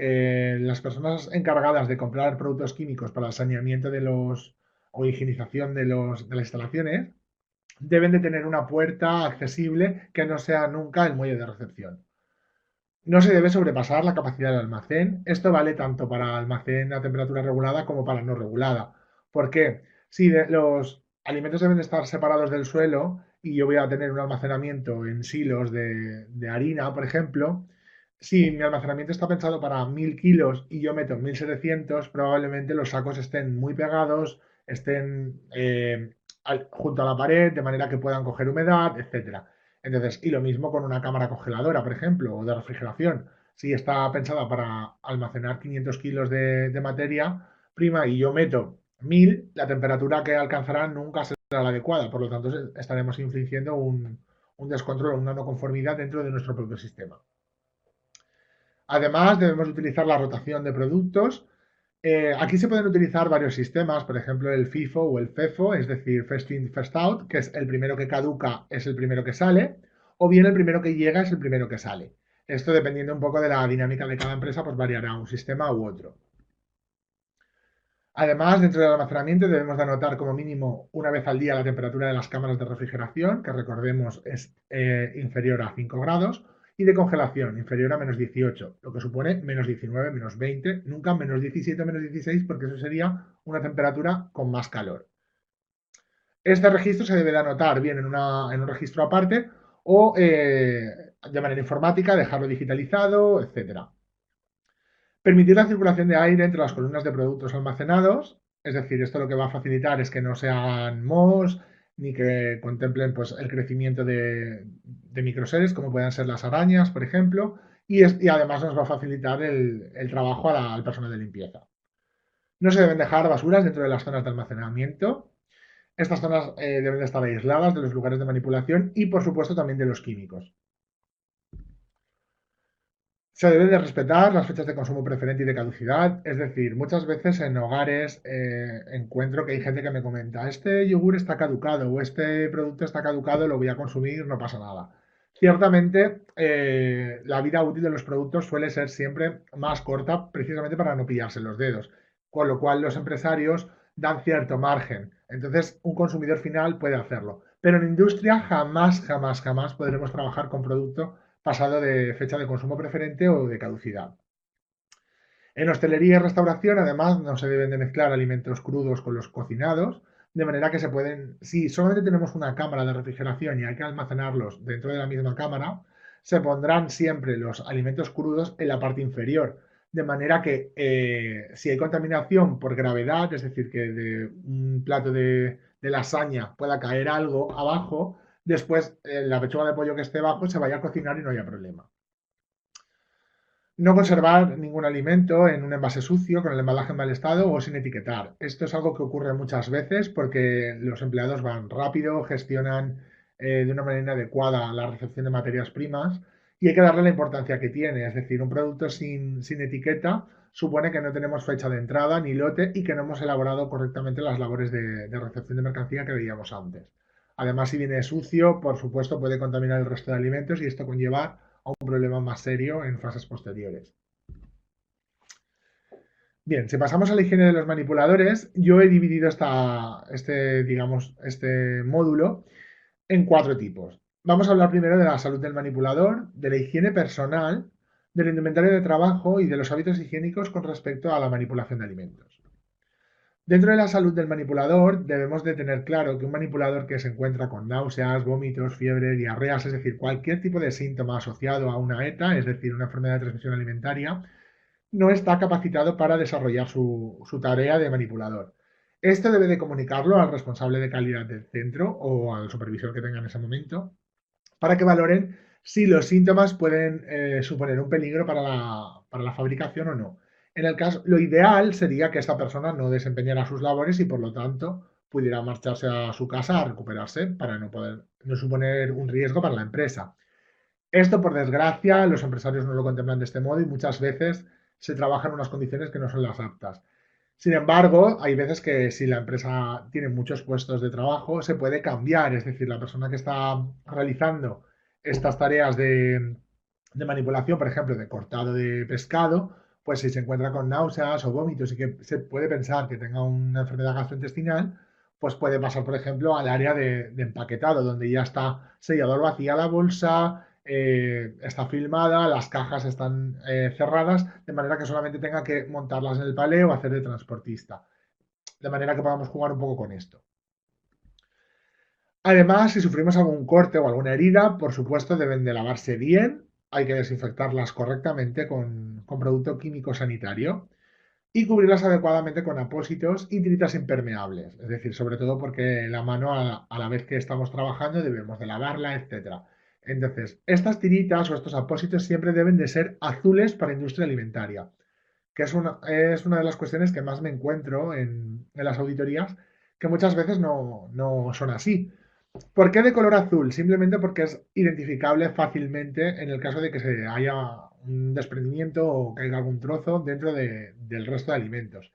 las personas encargadas de comprar productos químicos para el saneamiento o higienización de las instalaciones deben de tener una puerta accesible que no sea nunca el muelle de recepción. No se debe sobrepasar la capacidad del almacén. Esto vale tanto para almacén a temperatura regulada como para no regulada. ¿Por qué? Si los alimentos deben de estar separados del suelo y yo voy a tener un almacenamiento en silos de harina, por ejemplo, si mi almacenamiento está pensado para 1000 kilos y yo meto 1700, probablemente los sacos estén muy pegados, estén junto a la pared, de manera que puedan coger humedad, etcétera. Entonces, y lo mismo con una cámara congeladora, por ejemplo, o de refrigeración. Si está pensada para almacenar 500 kilos de materia prima y yo meto 1000, la temperatura que alcanzará nunca será la adecuada. Por lo tanto, estaremos infringiendo un descontrol, una no conformidad dentro de nuestro propio sistema. Además, debemos utilizar la rotación de productos. Aquí se pueden utilizar varios sistemas, por ejemplo, el FIFO o el FEFO, es decir, First In, First Out, que es el primero que caduca es el primero que sale, o bien el primero que llega es el primero que sale. Esto, dependiendo un poco de la dinámica de cada empresa, pues variará un sistema u otro. Además, dentro del almacenamiento debemos de anotar como mínimo una vez al día la temperatura de las cámaras de refrigeración, que recordemos es inferior a 5 grados, y de congelación inferior a menos 18, lo que supone menos 19, menos 20, nunca menos 17 o menos 16, porque eso sería una temperatura con más calor. Este registro se debe de anotar bien en un registro aparte o de manera informática, dejarlo digitalizado, etcétera. Permitir la circulación de aire entre las columnas de productos almacenados, es decir, esto lo que va a facilitar es que no se hagan mohos ni que contemplen pues, el crecimiento de microseres como puedan ser las arañas, por ejemplo, y además nos va a facilitar el trabajo al personal de limpieza. No se deben dejar basuras dentro de las zonas de almacenamiento. Estas zonas deben de estar aisladas de los lugares de manipulación y, por supuesto, también de los químicos. Se deben de respetar las fechas de consumo preferente y de caducidad, es decir, muchas veces en hogares encuentro que hay gente que me comenta, este yogur está caducado o este producto está caducado, lo voy a consumir, no pasa nada. Ciertamente, la vida útil de los productos suele ser siempre más corta, precisamente para no pillarse los dedos, con lo cual los empresarios dan cierto margen. Entonces, un consumidor final puede hacerlo. Pero en industria jamás, jamás, jamás podremos trabajar con producto pasado de fecha de consumo preferente o de caducidad. En hostelería y restauración, además, no se deben de mezclar alimentos crudos con los cocinados, de manera que se pueden, si solamente tenemos una cámara de refrigeración y hay que almacenarlos dentro de la misma cámara, se pondrán siempre los alimentos crudos en la parte inferior, de manera que si hay contaminación por gravedad, es decir, que de un plato de lasaña pueda caer algo abajo, después la pechuga de pollo que esté abajo se vaya a cocinar y no haya problema. No conservar ningún alimento en un envase sucio, con el embalaje en mal estado o sin etiquetar. Esto es algo que ocurre muchas veces porque los empleados van rápido, gestionan de una manera adecuada la recepción de materias primas y hay que darle la importancia que tiene. Es decir, un producto sin etiqueta supone que no tenemos fecha de entrada ni lote y que no hemos elaborado correctamente las labores de recepción de mercancía que veíamos antes. Además, si viene sucio, por supuesto, puede contaminar el resto de alimentos y esto conlleva a un problema más serio en fases posteriores. Bien, si pasamos a la higiene de los manipuladores, yo he dividido este módulo en 4 tipos. Vamos a hablar primero de la salud del manipulador, de la higiene personal, del indumentario de trabajo y de los hábitos higiénicos con respecto a la manipulación de alimentos. Dentro de la salud del manipulador, debemos de tener claro que un manipulador que se encuentra con náuseas, vómitos, fiebre, diarreas, es decir, cualquier tipo de síntoma asociado a una ETA, es decir, una enfermedad de transmisión alimentaria, no está capacitado para desarrollar su tarea de manipulador. Esto debe de comunicarlo al responsable de calidad del centro o al supervisor que tenga en ese momento para que valoren si los síntomas pueden suponer un peligro para la fabricación o no. En el caso, lo ideal sería que esta persona no desempeñara sus labores y por lo tanto pudiera marcharse a su casa a recuperarse para no suponer un riesgo para la empresa. Esto, por desgracia, los empresarios no lo contemplan de este modo y muchas veces se trabaja en unas condiciones que no son las aptas. Sin embargo, hay veces que si la empresa tiene muchos puestos de trabajo, se puede cambiar, es decir, la persona que está realizando estas tareas de manipulación, por ejemplo, de cortado de pescado, pues si se encuentra con náuseas o vómitos y que se puede pensar que tenga una enfermedad gastrointestinal, pues puede pasar, por ejemplo, al área de empaquetado, donde ya está sellador vacía la bolsa, está filmada, las cajas están cerradas, de manera que solamente tenga que montarlas en el palé o hacer de transportista. De manera que podamos jugar un poco con esto. Además, si sufrimos algún corte o alguna herida, por supuesto deben de lavarse bien, hay que desinfectarlas correctamente con producto químico sanitario y cubrirlas adecuadamente con apósitos y tiritas impermeables. Es decir, sobre todo porque la mano a la vez que estamos trabajando debemos de lavarla, etc. Entonces, estas tiritas o estos apósitos siempre deben de ser azules para industria alimentaria, que es una de las cuestiones que más me encuentro en las auditorías, que muchas veces no son así. ¿Por qué de color azul? Simplemente porque es identificable fácilmente en el caso de que se haya un desprendimiento o caiga algún trozo dentro del resto de alimentos.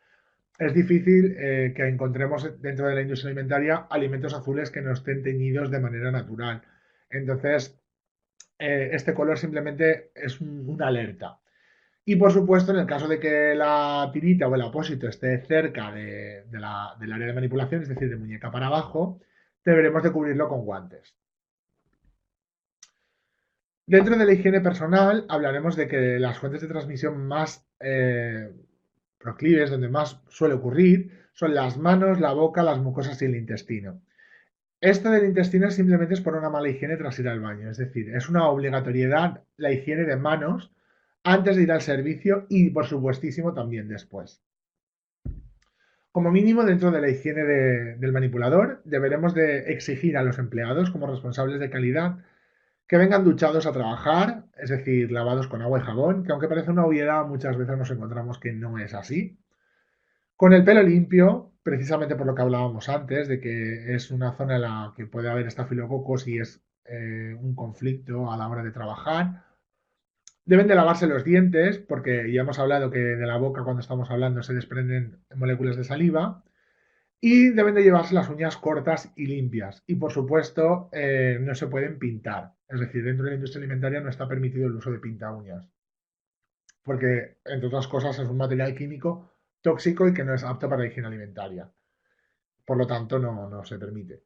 Es difícil que encontremos dentro de la industria alimentaria alimentos azules que no estén teñidos de manera natural. Entonces, este color simplemente es una alerta. Y por supuesto, en el caso de que la tirita o el apósito esté cerca del área de manipulación, es decir, de muñeca para abajo, deberemos de cubrirlo con guantes. Dentro de la higiene personal hablaremos de que las fuentes de transmisión más proclives, donde más suele ocurrir, son las manos, la boca, las mucosas y el intestino. Esto del intestino simplemente es por una mala higiene tras ir al baño, es decir, es una obligatoriedad la higiene de manos antes de ir al servicio y por supuestísimo también después. Como mínimo, dentro de la higiene del manipulador, deberemos de exigir a los empleados como responsables de calidad que vengan duchados a trabajar, es decir, lavados con agua y jabón, que aunque parece una obviedad, muchas veces nos encontramos que no es así. Con el pelo limpio, precisamente por lo que hablábamos antes, de que es una zona en la que puede haber estafilococos y es un conflicto a la hora de trabajar. Deben de lavarse los dientes, porque ya hemos hablado que de la boca cuando estamos hablando se desprenden moléculas de saliva. Y deben de llevarse las uñas cortas y limpias. Y por supuesto, no se pueden pintar. Es decir, dentro de la industria alimentaria no está permitido el uso de pinta uñas. Porque, entre otras cosas, es un material químico tóxico y que no es apto para la higiene alimentaria. Por lo tanto, no se permite.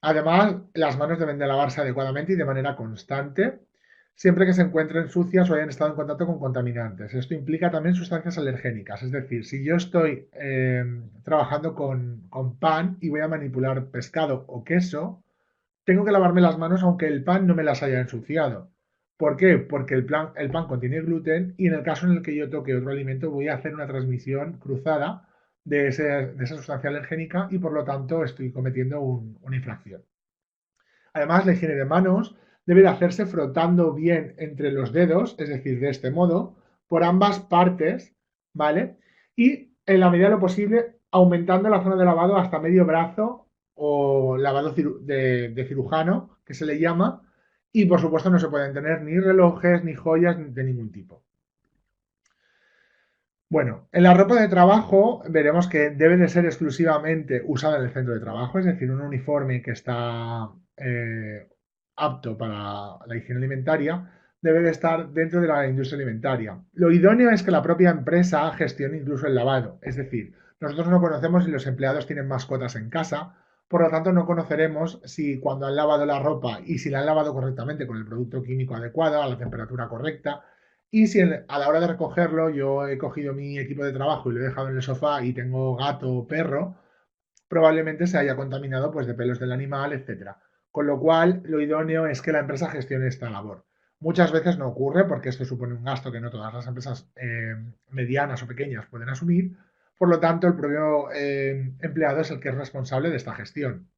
Además, las manos deben de lavarse adecuadamente y de manera constante. siempre que se encuentren sucias o hayan estado en contacto con contaminantes. Esto implica también sustancias alergénicas, es decir, si yo estoy trabajando con pan y voy a manipular pescado o queso, tengo que lavarme las manos aunque el pan no me las haya ensuciado. ¿Por qué? Porque el pan contiene gluten y en el caso en el que yo toque otro alimento voy a hacer una transmisión cruzada de esa sustancia alergénica y por lo tanto estoy cometiendo una infracción. Además, la higiene de manos debe de hacerse frotando bien entre los dedos, es decir, de este modo, por ambas partes, ¿vale? Y en la medida de lo posible, aumentando la zona de lavado hasta medio brazo o lavado de cirujano, que se le llama, y por supuesto no se pueden tener ni relojes ni joyas de ningún tipo. Bueno, en la ropa de trabajo veremos que debe de ser exclusivamente usada en el centro de trabajo, es decir, un uniforme que está apto para la higiene alimentaria debe de estar dentro de la industria alimentaria. Lo idóneo es que la propia empresa gestione incluso el lavado, es decir, nosotros no conocemos si los empleados tienen mascotas en casa, por lo tanto no conoceremos si cuando han lavado la ropa y si la han lavado correctamente con el producto químico adecuado, a la temperatura correcta, y si a la hora de recogerlo yo he cogido mi equipo de trabajo y lo he dejado en el sofá y tengo gato o perro, probablemente se haya contaminado pues, de pelos del animal, etcétera. Con lo cual, lo idóneo es que la empresa gestione esta labor. Muchas veces no ocurre porque esto supone un gasto que no todas las empresas medianas o pequeñas pueden asumir. Por lo tanto, el propio empleado es el que es responsable de esta gestión.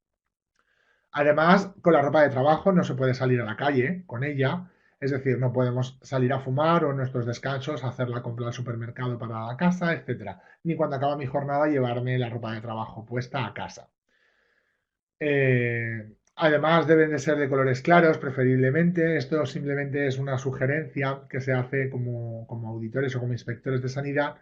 Además, con la ropa de trabajo no se puede salir a la calle con ella, es decir, no podemos salir a fumar o en nuestros descansos hacer la compra al supermercado para la casa, etcétera. Ni cuando acaba mi jornada llevarme la ropa de trabajo puesta a casa. Además, deben de ser de colores claros, preferiblemente. Esto simplemente es una sugerencia que se hace como auditores o como inspectores de sanidad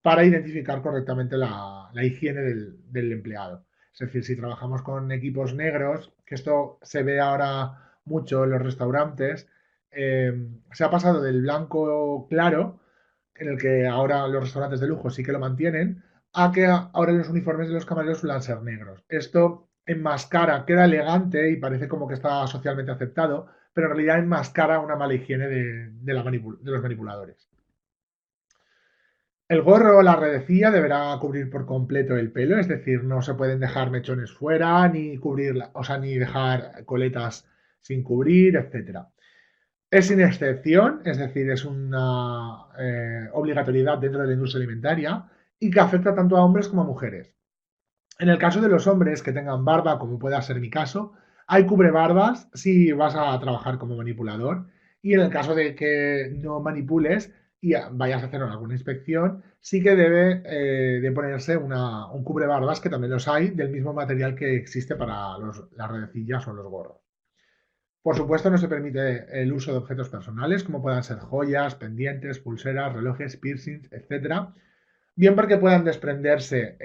para identificar correctamente la higiene del empleado. Es decir, si trabajamos con equipos negros, que esto se ve ahora mucho en los restaurantes, se ha pasado del blanco claro, en el que ahora los restaurantes de lujo sí que lo mantienen, a que ahora los uniformes de los camareros suelen ser negros. Esto enmascara, queda elegante y parece como que está socialmente aceptado, pero en realidad enmascara una mala higiene de los manipuladores. El gorro o la redecilla deberá cubrir por completo el pelo, es decir, no se pueden dejar mechones fuera, ni ni dejar coletas sin cubrir, etcétera. Es sin excepción, es decir, es una obligatoriedad dentro de la industria alimentaria y que afecta tanto a hombres como a mujeres. En el caso de los hombres que tengan barba, como pueda ser mi caso, hay cubrebarbas si vas a trabajar como manipulador. Y en el caso de que no manipules y vayas a hacer alguna inspección, sí que debe de ponerse un cubrebarbas, que también los hay, del mismo material que existe para las redecillas o los gorros. Por supuesto, no se permite el uso de objetos personales, como puedan ser joyas, pendientes, pulseras, relojes, piercings, etc. Bien porque puedan desprenderse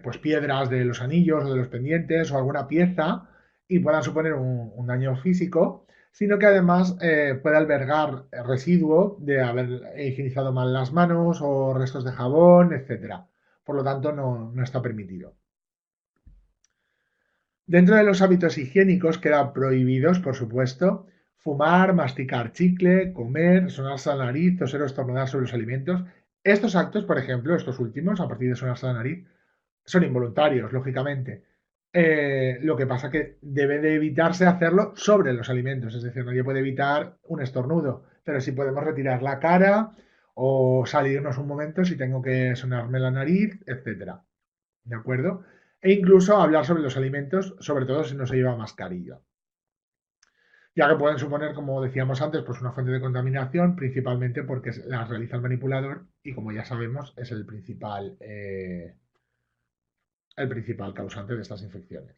pues piedras de los anillos o de los pendientes o alguna pieza y puedan suponer un daño físico, sino que además puede albergar residuo de haber higienizado mal las manos o restos de jabón, etc. Por lo tanto, no está permitido. Dentro de los hábitos higiénicos quedan prohibidos, por supuesto, fumar, masticar chicle, comer, sonarse a la nariz, toser o estornudar sobre los alimentos. Estos actos, por ejemplo, estos últimos, a partir de sonarse a la nariz, son involuntarios, lógicamente. Lo que pasa que debe de evitarse hacerlo sobre los alimentos, es decir, nadie puede evitar un estornudo, pero sí podemos retirar la cara o salirnos un momento si tengo que sonarme la nariz, etcétera. ¿De acuerdo? E incluso hablar sobre los alimentos, sobre todo si no se lleva mascarilla. Ya que pueden suponer, como decíamos antes, pues una fuente de contaminación, principalmente porque las realiza el manipulador y, como ya sabemos, es el principal causante de estas infecciones.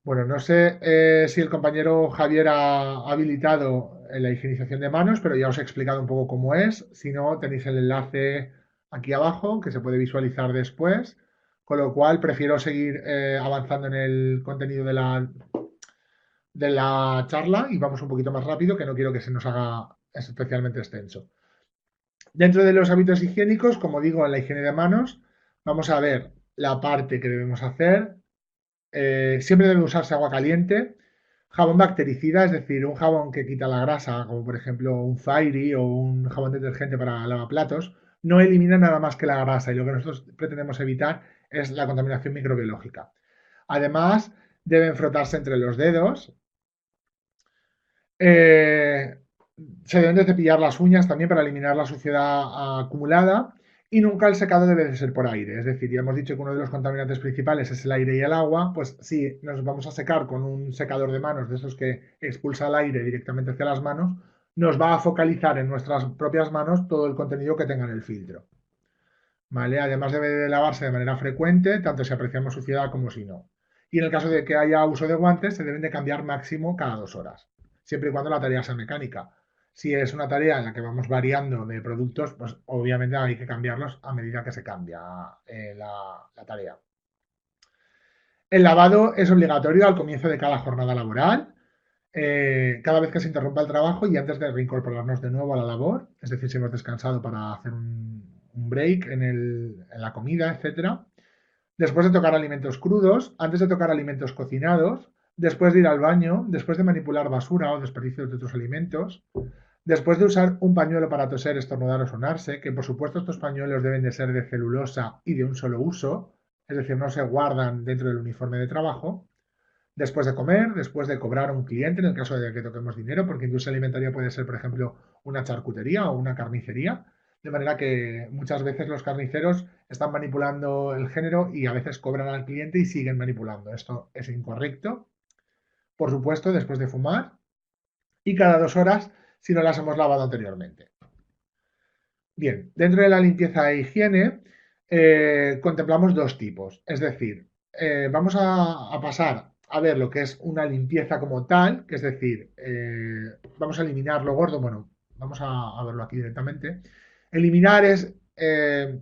Bueno, no sé si el compañero Javier ha habilitado la higienización de manos, pero ya os he explicado un poco cómo es. Si no, tenéis el enlace aquí abajo que se puede visualizar después, con lo cual prefiero seguir avanzando en el contenido de la charla y vamos un poquito más rápido, que no quiero que se nos haga especialmente extenso. Dentro de los hábitos higiénicos, como digo, en la higiene de manos, vamos a ver la parte que debemos hacer. Siempre debe usarse agua caliente, Jabón bactericida, es decir, un jabón que quita la grasa, como por ejemplo un Fairy o un jabón detergente para lavaplatos, no elimina nada más que la grasa y lo que nosotros pretendemos evitar es la contaminación microbiológica. Además, deben frotarse entre los dedos. Eh, Se deben de cepillar las uñas también para eliminar la suciedad acumulada y nunca el secado debe de ser por aire. Es decir, ya hemos dicho que uno de los contaminantes principales es el aire y el agua, pues si nos vamos a secar con un secador de manos de esos que expulsa el aire directamente hacia las manos, nos va a focalizar en nuestras propias manos todo el contenido que tenga en el filtro. ¿Vale? Además debe de lavarse de manera frecuente, tanto si apreciamos suciedad como si no. Y en el caso de que haya uso de guantes, se deben de cambiar máximo cada 2 horas, siempre y cuando la tarea sea mecánica. Si es una tarea en la que vamos variando de productos, pues obviamente hay que cambiarlos a medida que se cambia la tarea. El lavado es obligatorio al comienzo de cada jornada laboral, cada vez que se interrumpa el trabajo y antes de reincorporarnos de nuevo a la labor, es decir, si hemos descansado para hacer un break en la comida, etcétera. Después de tocar alimentos crudos, antes de tocar alimentos cocinados, después de ir al baño, después de manipular basura o desperdicios de otros alimentos, después de usar un pañuelo para toser, estornudar o sonarse, que por supuesto estos pañuelos deben de ser de celulosa y de un solo uso, es decir, no se guardan dentro del uniforme de trabajo, después de comer, después de cobrar a un cliente, en el caso de que toquemos dinero, porque industria alimentaria puede ser, por ejemplo, una charcutería o una carnicería, de manera que muchas veces los carniceros están manipulando el género y a veces cobran al cliente y siguen manipulando. Esto es incorrecto. Por supuesto, después de fumar y cada 2 horas si no las hemos lavado anteriormente. Bien, dentro de la limpieza e higiene contemplamos dos tipos. Es decir, vamos a pasar a ver lo que es una limpieza como tal, que es decir, vamos a eliminar lo gordo, bueno, vamos a verlo aquí directamente. Eliminar es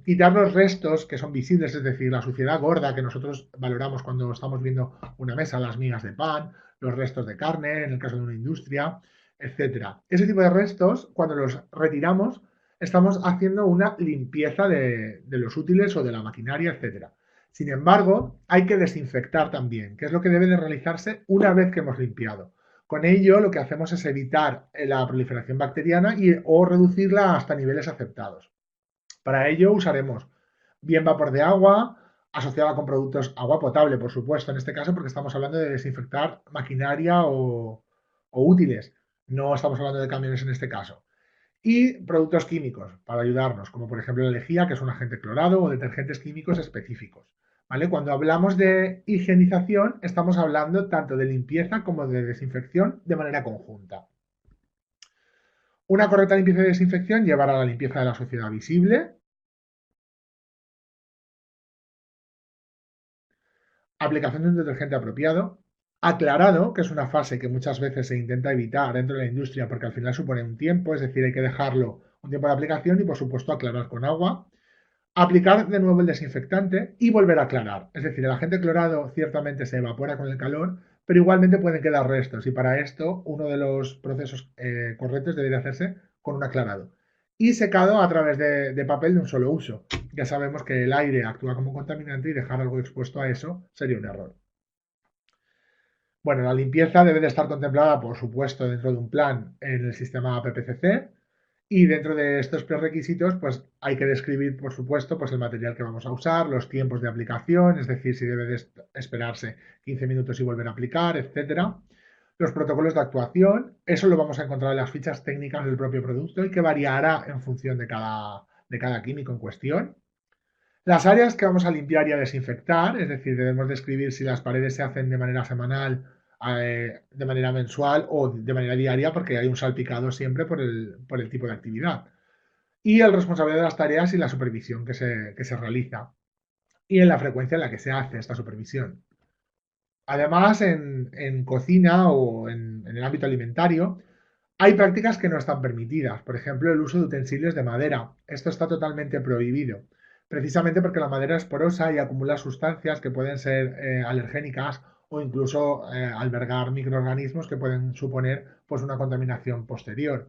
quitar los restos que son visibles, es decir, la suciedad gorda que nosotros valoramos cuando estamos viendo una mesa, las migas de pan, los restos de carne, en el caso de una industria, etcétera. Ese tipo de restos, cuando los retiramos, estamos haciendo una limpieza de los útiles o de la maquinaria, etcétera. Sin embargo, hay que desinfectar también, que es lo que debe de realizarse una vez que hemos limpiado. Con ello, lo que hacemos es evitar la proliferación bacteriana o reducirla hasta niveles aceptados. Para ello usaremos bien vapor de agua, asociada con productos, agua potable, por supuesto, en este caso, porque estamos hablando de desinfectar maquinaria o útiles. No estamos hablando de camiones en este caso. Y productos químicos para ayudarnos, como por ejemplo la lejía, que es un agente clorado, o detergentes químicos específicos. ¿Vale? Cuando hablamos de higienización, estamos hablando tanto de limpieza como de desinfección de manera conjunta. Una correcta limpieza y desinfección llevará a la limpieza de la suciedad visible, aplicación de un detergente apropiado, aclarado, que es una fase que muchas veces se intenta evitar dentro de la industria porque al final supone un tiempo, es decir, hay que dejarlo un tiempo de aplicación y por supuesto aclarar con agua, aplicar de nuevo el desinfectante y volver a aclarar. Es decir, el agente clorado ciertamente se evapora con el calor, pero igualmente pueden quedar restos y para esto uno de los procesos correctos debería hacerse con un aclarado. Y secado a través de papel de un solo uso. Ya sabemos que el aire actúa como contaminante y dejar algo expuesto a eso sería un error. Bueno, la limpieza debe de estar contemplada, por supuesto, dentro de un plan en el sistema PPCC y dentro de estos prerequisitos, pues hay que describir, por supuesto, pues el material que vamos a usar, los tiempos de aplicación, es decir, si debe de esperarse 15 minutos y volver a aplicar, etcétera. Los protocolos de actuación, eso lo vamos a encontrar en las fichas técnicas del propio producto y que variará en función de cada químico en cuestión. Las áreas que vamos a limpiar y a desinfectar, es decir, debemos describir si las paredes se hacen de manera semanal, de manera mensual o de manera diaria, porque hay un salpicado siempre por el tipo de actividad. Y el responsable de las tareas y la supervisión que se realiza. Y en la frecuencia en la que se hace esta supervisión. Además, en cocina o en el ámbito alimentario, hay prácticas que no están permitidas. Por ejemplo, el uso de utensilios de madera. Esto está totalmente prohibido. Precisamente porque la madera es porosa y acumula sustancias que pueden ser alergénicas o incluso albergar microorganismos que pueden suponer pues, una contaminación posterior.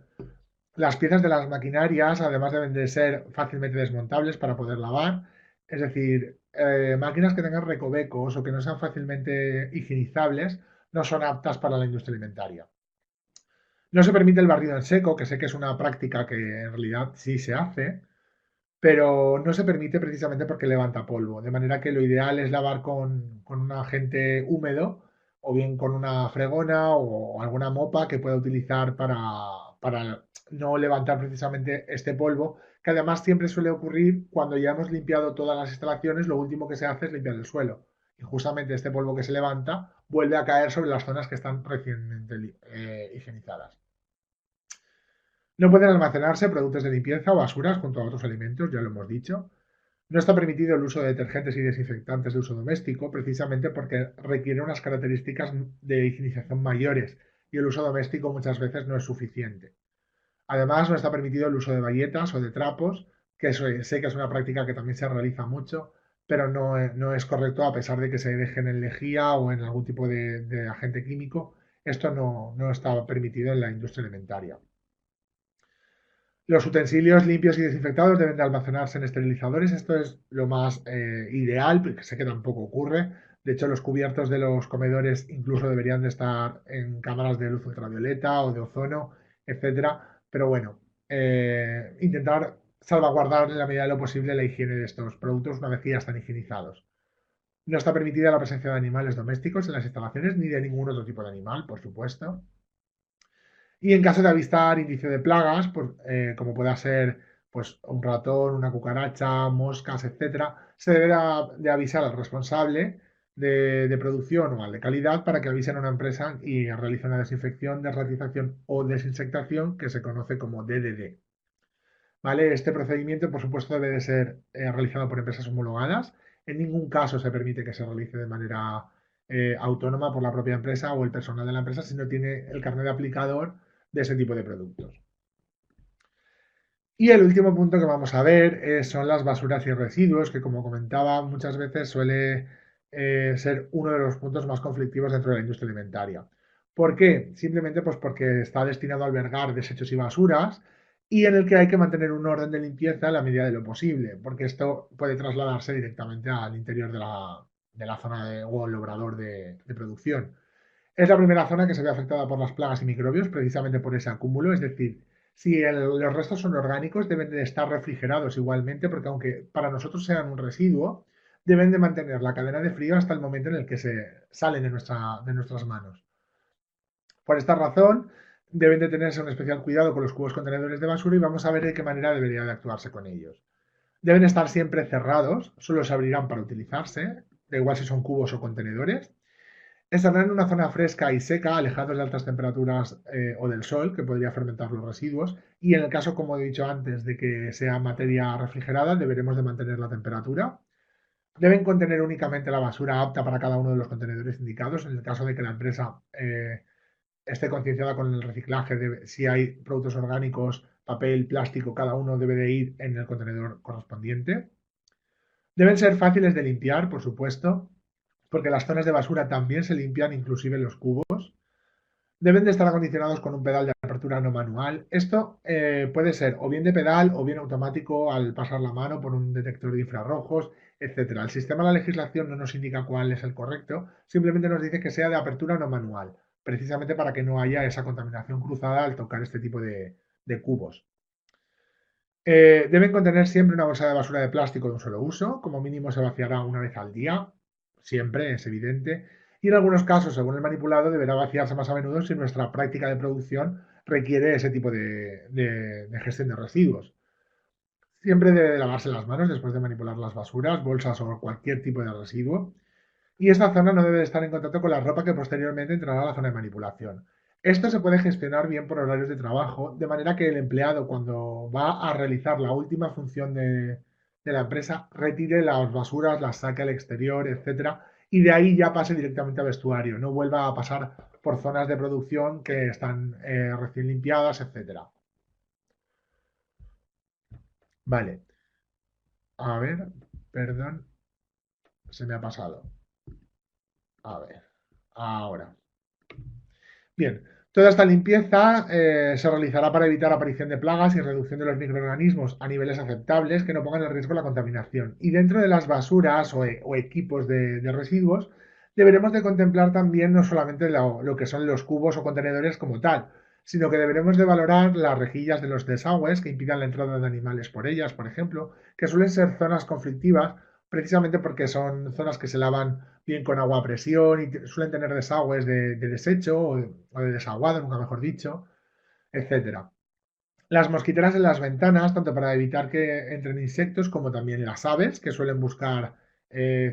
Las piezas de las maquinarias además deben de ser fácilmente desmontables para poder lavar, es decir, máquinas que tengan recovecos o que no sean fácilmente higienizables no son aptas para la industria alimentaria. No se permite el barrido en seco, que sé que es una práctica que en realidad sí se hace, pero no se permite precisamente porque levanta polvo. De manera que lo ideal es lavar con un agente húmedo o bien con una fregona o alguna mopa que pueda utilizar para no levantar precisamente este polvo, que además siempre suele ocurrir cuando ya hemos limpiado todas las instalaciones, lo último que se hace es limpiar el suelo. Y justamente este polvo que se levanta vuelve a caer sobre las zonas que están recientemente higienizadas. No pueden almacenarse productos de limpieza o basuras junto a otros alimentos, ya lo hemos dicho. No está permitido el uso de detergentes y desinfectantes de uso doméstico, precisamente porque requiere unas características de higienización mayores y el uso doméstico muchas veces no es suficiente. Además, no está permitido el uso de bayetas o de trapos, que sé que es una práctica que también se realiza mucho, pero no es correcto a pesar de que se dejen en lejía o en algún tipo de agente químico. Esto no está permitido en la industria alimentaria. Los utensilios limpios y desinfectados deben de almacenarse en esterilizadores. Esto es lo más ideal, porque sé que tampoco ocurre. De hecho, los cubiertos de los comedores incluso deberían de estar en cámaras de luz ultravioleta o de ozono, etcétera. Pero bueno, intentar salvaguardar en la medida de lo posible la higiene de estos productos una vez que ya están higienizados. No está permitida la presencia de animales domésticos en las instalaciones ni de ningún otro tipo de animal, por supuesto. Y en caso de avistar indicio de plagas, como pueda ser pues, un ratón, una cucaracha, moscas, etcétera, se debe de avisar al responsable de producción o al de calidad para que avisen a una empresa y realice una desinfección, derratización o desinsectación que se conoce como DDD. ¿Vale? Este procedimiento, por supuesto, debe de ser realizado por empresas homologadas. En ningún caso se permite que se realice de manera autónoma por la propia empresa o el personal de la empresa si no tiene el carnet de aplicador de ese tipo de productos. Y el último punto que vamos a ver son las basuras y residuos, que como comentaba muchas veces suele ser uno de los puntos más conflictivos dentro de la industria alimentaria. ¿Por qué? Simplemente pues porque está destinado a albergar desechos y basuras y en el que hay que mantener un orden de limpieza a la medida de lo posible, porque esto puede trasladarse directamente al interior de la zona o el obrador de producción. Es la primera zona que se ve afectada por las plagas y microbios, precisamente por ese acúmulo. Es decir, si los restos son orgánicos, deben de estar refrigerados igualmente, porque aunque para nosotros sean un residuo, deben de mantener la cadena de frío hasta el momento en el que se salen de nuestras manos. Por esta razón, deben de tenerse un especial cuidado con los cubos contenedores de basura y vamos a ver de qué manera debería de actuarse con ellos. Deben estar siempre cerrados, solo se abrirán para utilizarse, da igual si son cubos o contenedores. Estarán en una zona fresca y seca, alejados de altas temperaturas o del sol, que podría fermentar los residuos. Y en el caso, como he dicho antes, de que sea materia refrigerada, deberemos de mantener la temperatura. Deben contener únicamente la basura apta para cada uno de los contenedores indicados. En el caso de que la empresa esté concienciada con el reciclaje, si hay productos orgánicos, papel, plástico, cada uno debe de ir en el contenedor correspondiente. Deben ser fáciles de limpiar, por supuesto, porque las zonas de basura también se limpian, inclusive los cubos. Deben de estar acondicionados con un pedal de apertura no manual. Esto puede ser o bien de pedal o bien automático al pasar la mano por un detector de infrarrojos, etcétera. El sistema de la legislación no nos indica cuál es el correcto, simplemente nos dice que sea de apertura no manual, precisamente para que no haya esa contaminación cruzada al tocar este tipo de cubos. Deben contener siempre una bolsa de basura de plástico de un solo uso, como mínimo se vaciará una vez al día, siempre es evidente, y en algunos casos, según el manipulado, deberá vaciarse más a menudo si nuestra práctica de producción requiere ese tipo de gestión de residuos. Siempre debe lavarse las manos después de manipular las basuras, bolsas o cualquier tipo de residuo, y esta zona no debe estar en contacto con la ropa que posteriormente entrará a la zona de manipulación. Esto se puede gestionar bien por horarios de trabajo, de manera que el empleado, cuando va a realizar la última función de la empresa, retire las basuras, las saque al exterior, etcétera, y de ahí ya pase directamente al vestuario, no vuelva a pasar por zonas de producción que están recién limpiadas, etcétera. Vale. A ver, perdón, se me ha pasado. A ver, ahora. Bien, toda esta limpieza se realizará para evitar aparición de plagas y reducción de los microorganismos a niveles aceptables que no pongan en riesgo la contaminación. Y dentro de las basuras o equipos de residuos deberemos de contemplar también no solamente lo que son los cubos o contenedores como tal, sino que deberemos de valorar las rejillas de los desagües que impidan la entrada de animales por ellas, por ejemplo, que suelen ser zonas conflictivas precisamente porque son zonas que se lavan bien con agua a presión y suelen tener desagües de desecho o de desaguado, nunca mejor dicho, etcétera. Las mosquiteras en las ventanas, tanto para evitar que entren insectos como también las aves, que suelen buscar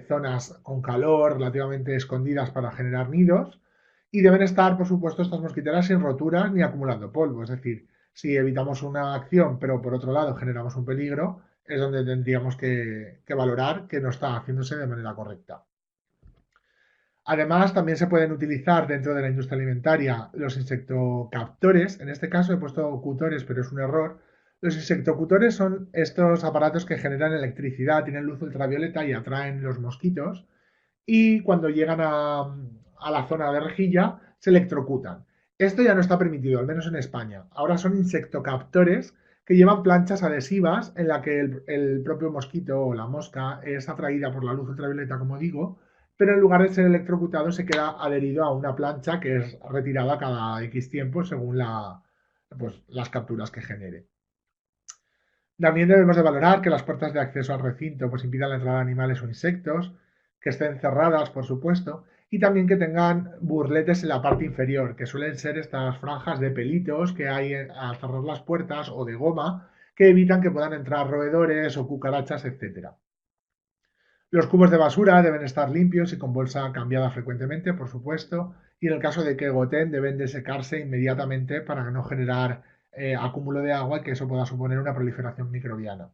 zonas con calor relativamente escondidas para generar nidos. Y deben estar, por supuesto, estas mosquiteras sin roturas ni acumulando polvo. Es decir, si evitamos una acción, pero por otro lado generamos un peligro, es donde tendríamos que valorar que no está haciéndose de manera correcta. Además, también se pueden utilizar dentro de la industria alimentaria los insectocaptores. En este caso he puesto cutores, pero es un error. Los insectocutores son estos aparatos que generan electricidad, tienen luz ultravioleta y atraen los mosquitos. Y cuando llegan a la zona de rejilla, se electrocutan. Esto ya no está permitido, al menos en España. Ahora son insectocaptores que llevan planchas adhesivas en la que el propio mosquito o la mosca es atraída por la luz ultravioleta, como digo, pero en lugar de ser electrocutado se queda adherido a una plancha que es retirada cada X tiempo según pues, las capturas que genere. También debemos de valorar que las puertas de acceso al recinto pues, impidan la entrada de animales o insectos, que estén cerradas, por supuesto, y también que tengan burletes en la parte inferior, que suelen ser estas franjas de pelitos que hay al cerrar las puertas o de goma, que evitan que puedan entrar roedores o cucarachas, etc. Los cubos de basura deben estar limpios y con bolsa cambiada frecuentemente, por supuesto, y en el caso de que goten deben de secarse inmediatamente para no generar acúmulo de agua y que eso pueda suponer una proliferación microbiana.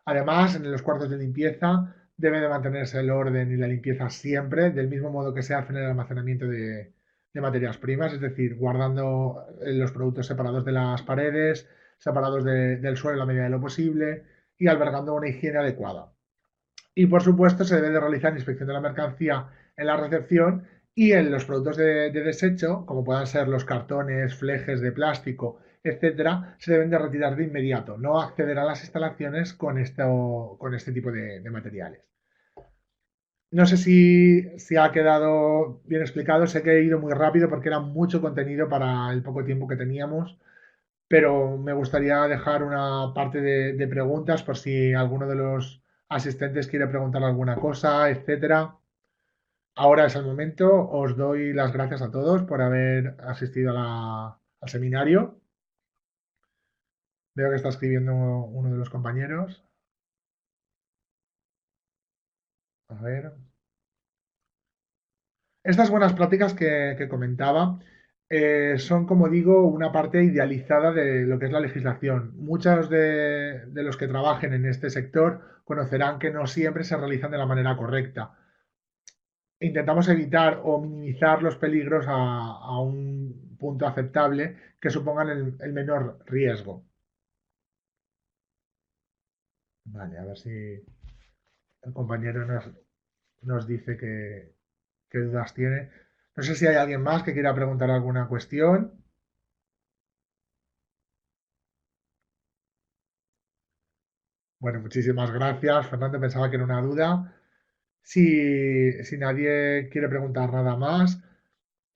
Además, en los cuartos de limpieza debe de mantenerse el orden y la limpieza siempre, del mismo modo que se hace en el almacenamiento de materias primas, es decir, guardando los productos separados de las paredes, separados del suelo en la medida de lo posible y albergando una higiene adecuada. Y por supuesto se debe de realizar inspección de la mercancía en la recepción y en los productos de desecho, como puedan ser los cartones, flejes de plástico, etcétera, se deben de retirar de inmediato, no acceder a las instalaciones con este tipo de materiales. No sé si ha quedado bien explicado, sé que he ido muy rápido porque era mucho contenido para el poco tiempo que teníamos, pero me gustaría dejar una parte de preguntas por si alguno de los asistentes quiere preguntar alguna cosa, etcétera. Ahora es el momento. Os doy las gracias a todos por haber asistido al seminario. Veo que está escribiendo uno de los compañeros. A ver. Estas buenas prácticas que comentaba son, como digo, una parte idealizada de lo que es la legislación. Muchos de los que trabajen en este sector conocerán que no siempre se realizan de la manera correcta. Intentamos evitar o minimizar los peligros a un punto aceptable que supongan el menor riesgo. Vale, a ver si el compañero nos dice qué dudas tiene. No sé si hay alguien más que quiera preguntar alguna cuestión. Bueno, muchísimas gracias. Fernando, pensaba que era una duda. Si nadie quiere preguntar nada más,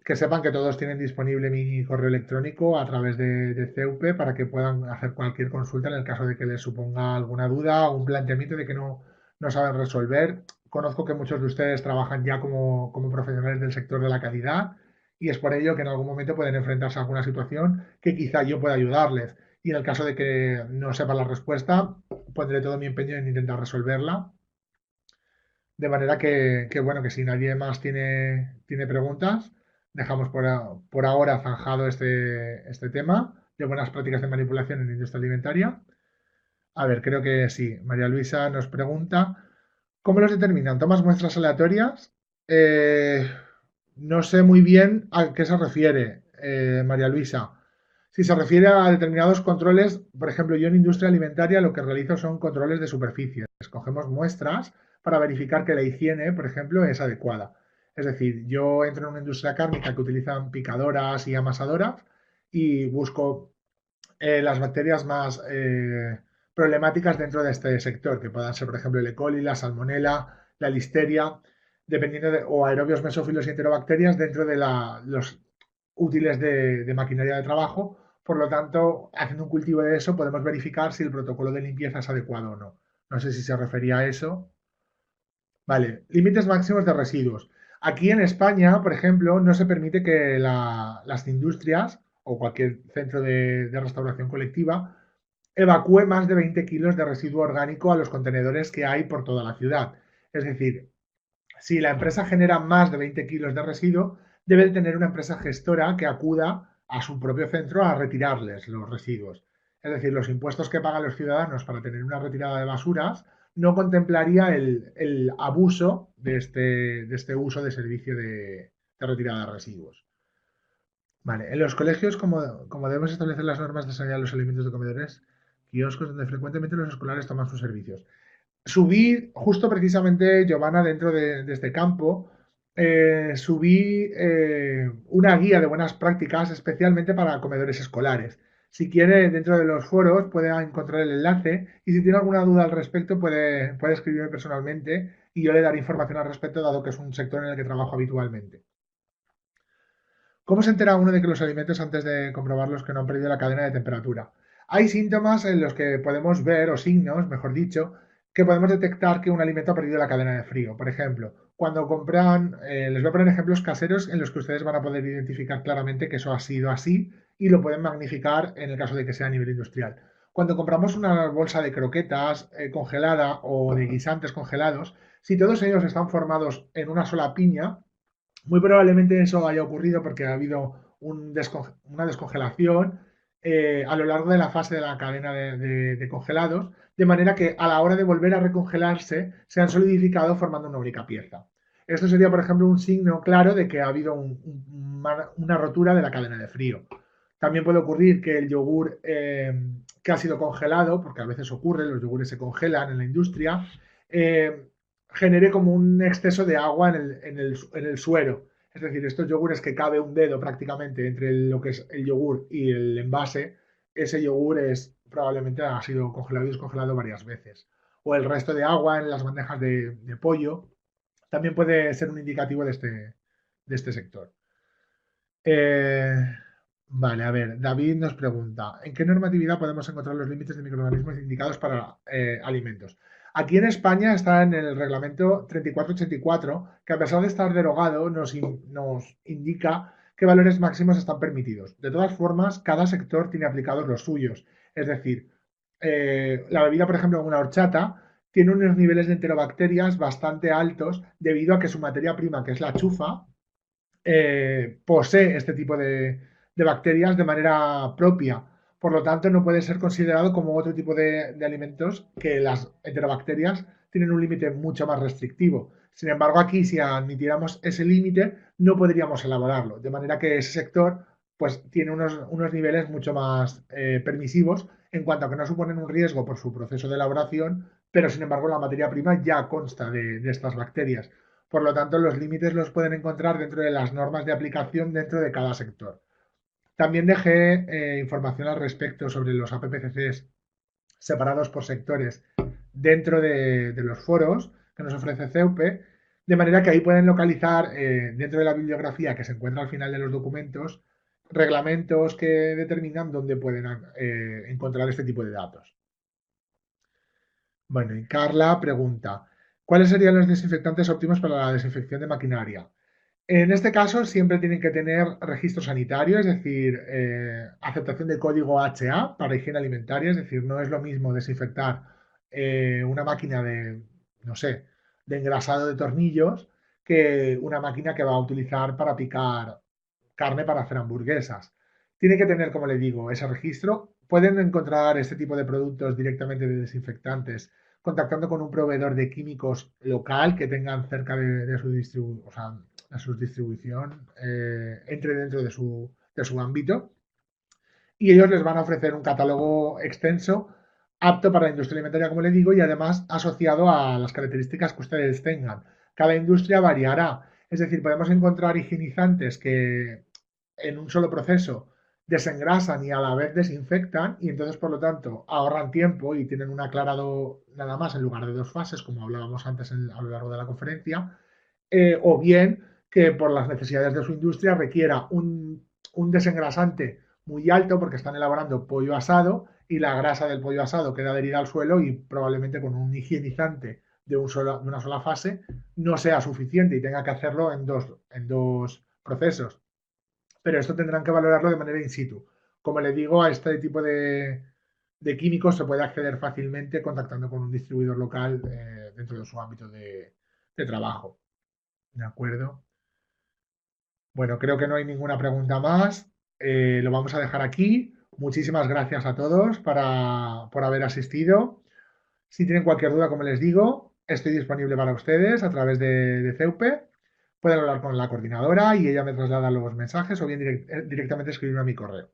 que sepan que todos tienen disponible mi correo electrónico a través de CEUPE para que puedan hacer cualquier consulta en el caso de que les suponga alguna duda o un planteamiento de que no saben resolver. Conozco que muchos de ustedes trabajan ya como profesionales del sector de la calidad y es por ello que en algún momento pueden enfrentarse a alguna situación que quizá yo pueda ayudarles. Y en el caso de que no sepan la respuesta, pondré todo mi empeño en intentar resolverla. De manera bueno, que si nadie más tiene preguntas, dejamos por ahora zanjado este tema de buenas prácticas de manipulación en la industria alimentaria. A ver, creo que sí. María Luisa nos pregunta, ¿cómo los determinan? ¿Tomas muestras aleatorias? No sé muy bien a qué se refiere, María Luisa. Si se refiere a determinados controles, por ejemplo, yo en industria alimentaria lo que realizo son controles de superficie. Escogemos muestras para verificar que la higiene, por ejemplo, es adecuada. Es decir, yo entro en una industria cárnica que utilizan picadoras y amasadoras y busco las bacterias más problemáticas dentro de este sector, que puedan ser, por ejemplo, el E. coli, la salmonela, la listeria. o aerobios mesófilos y enterobacterias dentro de los útiles de maquinaria de trabajo. Por lo tanto, haciendo un cultivo de eso, podemos verificar si el protocolo de limpieza es adecuado o no. No sé si se refería a eso. Vale, límites máximos de residuos. Aquí en España, por ejemplo, no se permite que las industrias o cualquier centro de restauración colectiva evacúe más de 20 kilos de residuo orgánico a los contenedores que hay por toda la ciudad. Es decir, si la empresa genera más de 20 kilos de residuo, debe tener una empresa gestora que acuda a su propio centro a retirarles los residuos. Es decir, los impuestos que pagan los ciudadanos para tener una retirada de basuras no contemplaría el abuso de este uso de servicio de retirada de residuos. Vale, en los colegios, como debemos establecer las normas de sanidad de los alimentos de comedores, kioscos donde frecuentemente los escolares toman sus servicios. Subí, justo precisamente, Giovanna, dentro de este campo, subí una guía de buenas prácticas especialmente para comedores escolares. Si quiere, dentro de los foros puede encontrar el enlace y si tiene alguna duda al respecto puede escribirme personalmente y yo le daré información al respecto, dado que es un sector en el que trabajo habitualmente. ¿Cómo se entera uno de que los alimentos antes de comprobarlos que no han perdido la cadena de temperatura? Hay síntomas en los que podemos ver, o signos, mejor dicho, que podemos detectar que un alimento ha perdido la cadena de frío. Por ejemplo, cuando compran, les voy a poner ejemplos caseros en los que ustedes van a poder identificar claramente que eso ha sido así y lo pueden magnificar en el caso de que sea a nivel industrial. Cuando compramos una bolsa de croquetas congelada o de guisantes congelados, si todos ellos están formados en una sola piña, muy probablemente eso haya ocurrido porque ha habido una descongelación a lo largo de la fase de la cadena de congelados, de manera que a la hora de volver a recongelarse se han solidificado formando una única pieza. Esto sería, por ejemplo, un signo claro de que ha habido una rotura de la cadena de frío. También puede ocurrir que el yogur que ha sido congelado, porque a veces ocurre, los yogures se congelan en la industria, genere como un exceso de agua en el suero. Es decir, estos yogures que cabe un dedo prácticamente entre lo que es el yogur y el envase, ese yogur probablemente ha sido congelado y descongelado varias veces. O el resto de agua en las bandejas de pollo también puede ser un indicativo de este sector. Vale, a ver, David nos pregunta, ¿en qué normatividad podemos encontrar los límites de microorganismos indicados para alimentos? Aquí en España está en el reglamento 3484, que a pesar de estar derogado, nos indica qué valores máximos están permitidos. De todas formas, cada sector tiene aplicados los suyos. Es decir, la bebida, por ejemplo, una horchata, tiene unos niveles de enterobacterias bastante altos debido a que su materia prima, que es la chufa, posee este tipo de bacterias de manera propia. Por lo tanto, no puede ser considerado como otro tipo de alimentos que las enterobacterias tienen un límite mucho más restrictivo. Sin embargo, aquí, si admitiéramos ese límite, no podríamos elaborarlo. De manera que ese sector pues, tiene unos niveles mucho más permisivos en cuanto a que no suponen un riesgo por su proceso de elaboración, pero sin embargo la materia prima ya consta de estas bacterias. Por lo tanto, los límites los pueden encontrar dentro de las normas de aplicación dentro de cada sector. También dejé información al respecto sobre los APPCCs separados por sectores dentro de los foros que nos ofrece CEUPE, de manera que ahí pueden localizar dentro de la bibliografía que se encuentra al final de los documentos reglamentos que determinan dónde pueden encontrar este tipo de datos. Bueno, y Carla pregunta, ¿cuáles serían los desinfectantes óptimos para la desinfección de maquinaria? En este caso siempre tienen que tener registro sanitario, es decir, aceptación de código HA para higiene alimentaria, es decir, no es lo mismo desinfectar una máquina no sé, de engrasado de tornillos que una máquina que va a utilizar para picar carne para hacer hamburguesas. Tiene que tener, como le digo, ese registro. Pueden encontrar este tipo de productos directamente de desinfectantes contactando con un proveedor de químicos local que tengan cerca de su distribución, entre dentro de su ámbito. Y ellos les van a ofrecer un catálogo extenso, apto para la industria alimentaria, como le digo, y además asociado a las características que ustedes tengan. Cada industria variará. Es decir, podemos encontrar higienizantes que en un solo proceso desengrasan y a la vez desinfectan y entonces por lo tanto ahorran tiempo y tienen un aclarado nada más en lugar de dos fases como hablábamos antes a lo largo de la conferencia o bien que por las necesidades de su industria requiera un desengrasante muy alto porque están elaborando pollo asado y la grasa del pollo asado queda adherida al suelo y probablemente con un higienizante de una sola fase no sea suficiente y tenga que hacerlo en dos procesos. Pero esto tendrán que valorarlo de manera in situ. Como le digo, a este tipo de químicos se puede acceder fácilmente contactando con un distribuidor local dentro de su ámbito de trabajo. ¿De acuerdo? Bueno, creo que no hay ninguna pregunta más. Lo vamos a dejar aquí. Muchísimas gracias a todos por haber asistido. Si tienen cualquier duda, como les digo, estoy disponible para ustedes a través de CEUPE. Pueden hablar con la coordinadora y ella me traslada los mensajes o bien directamente escribirme a mi correo.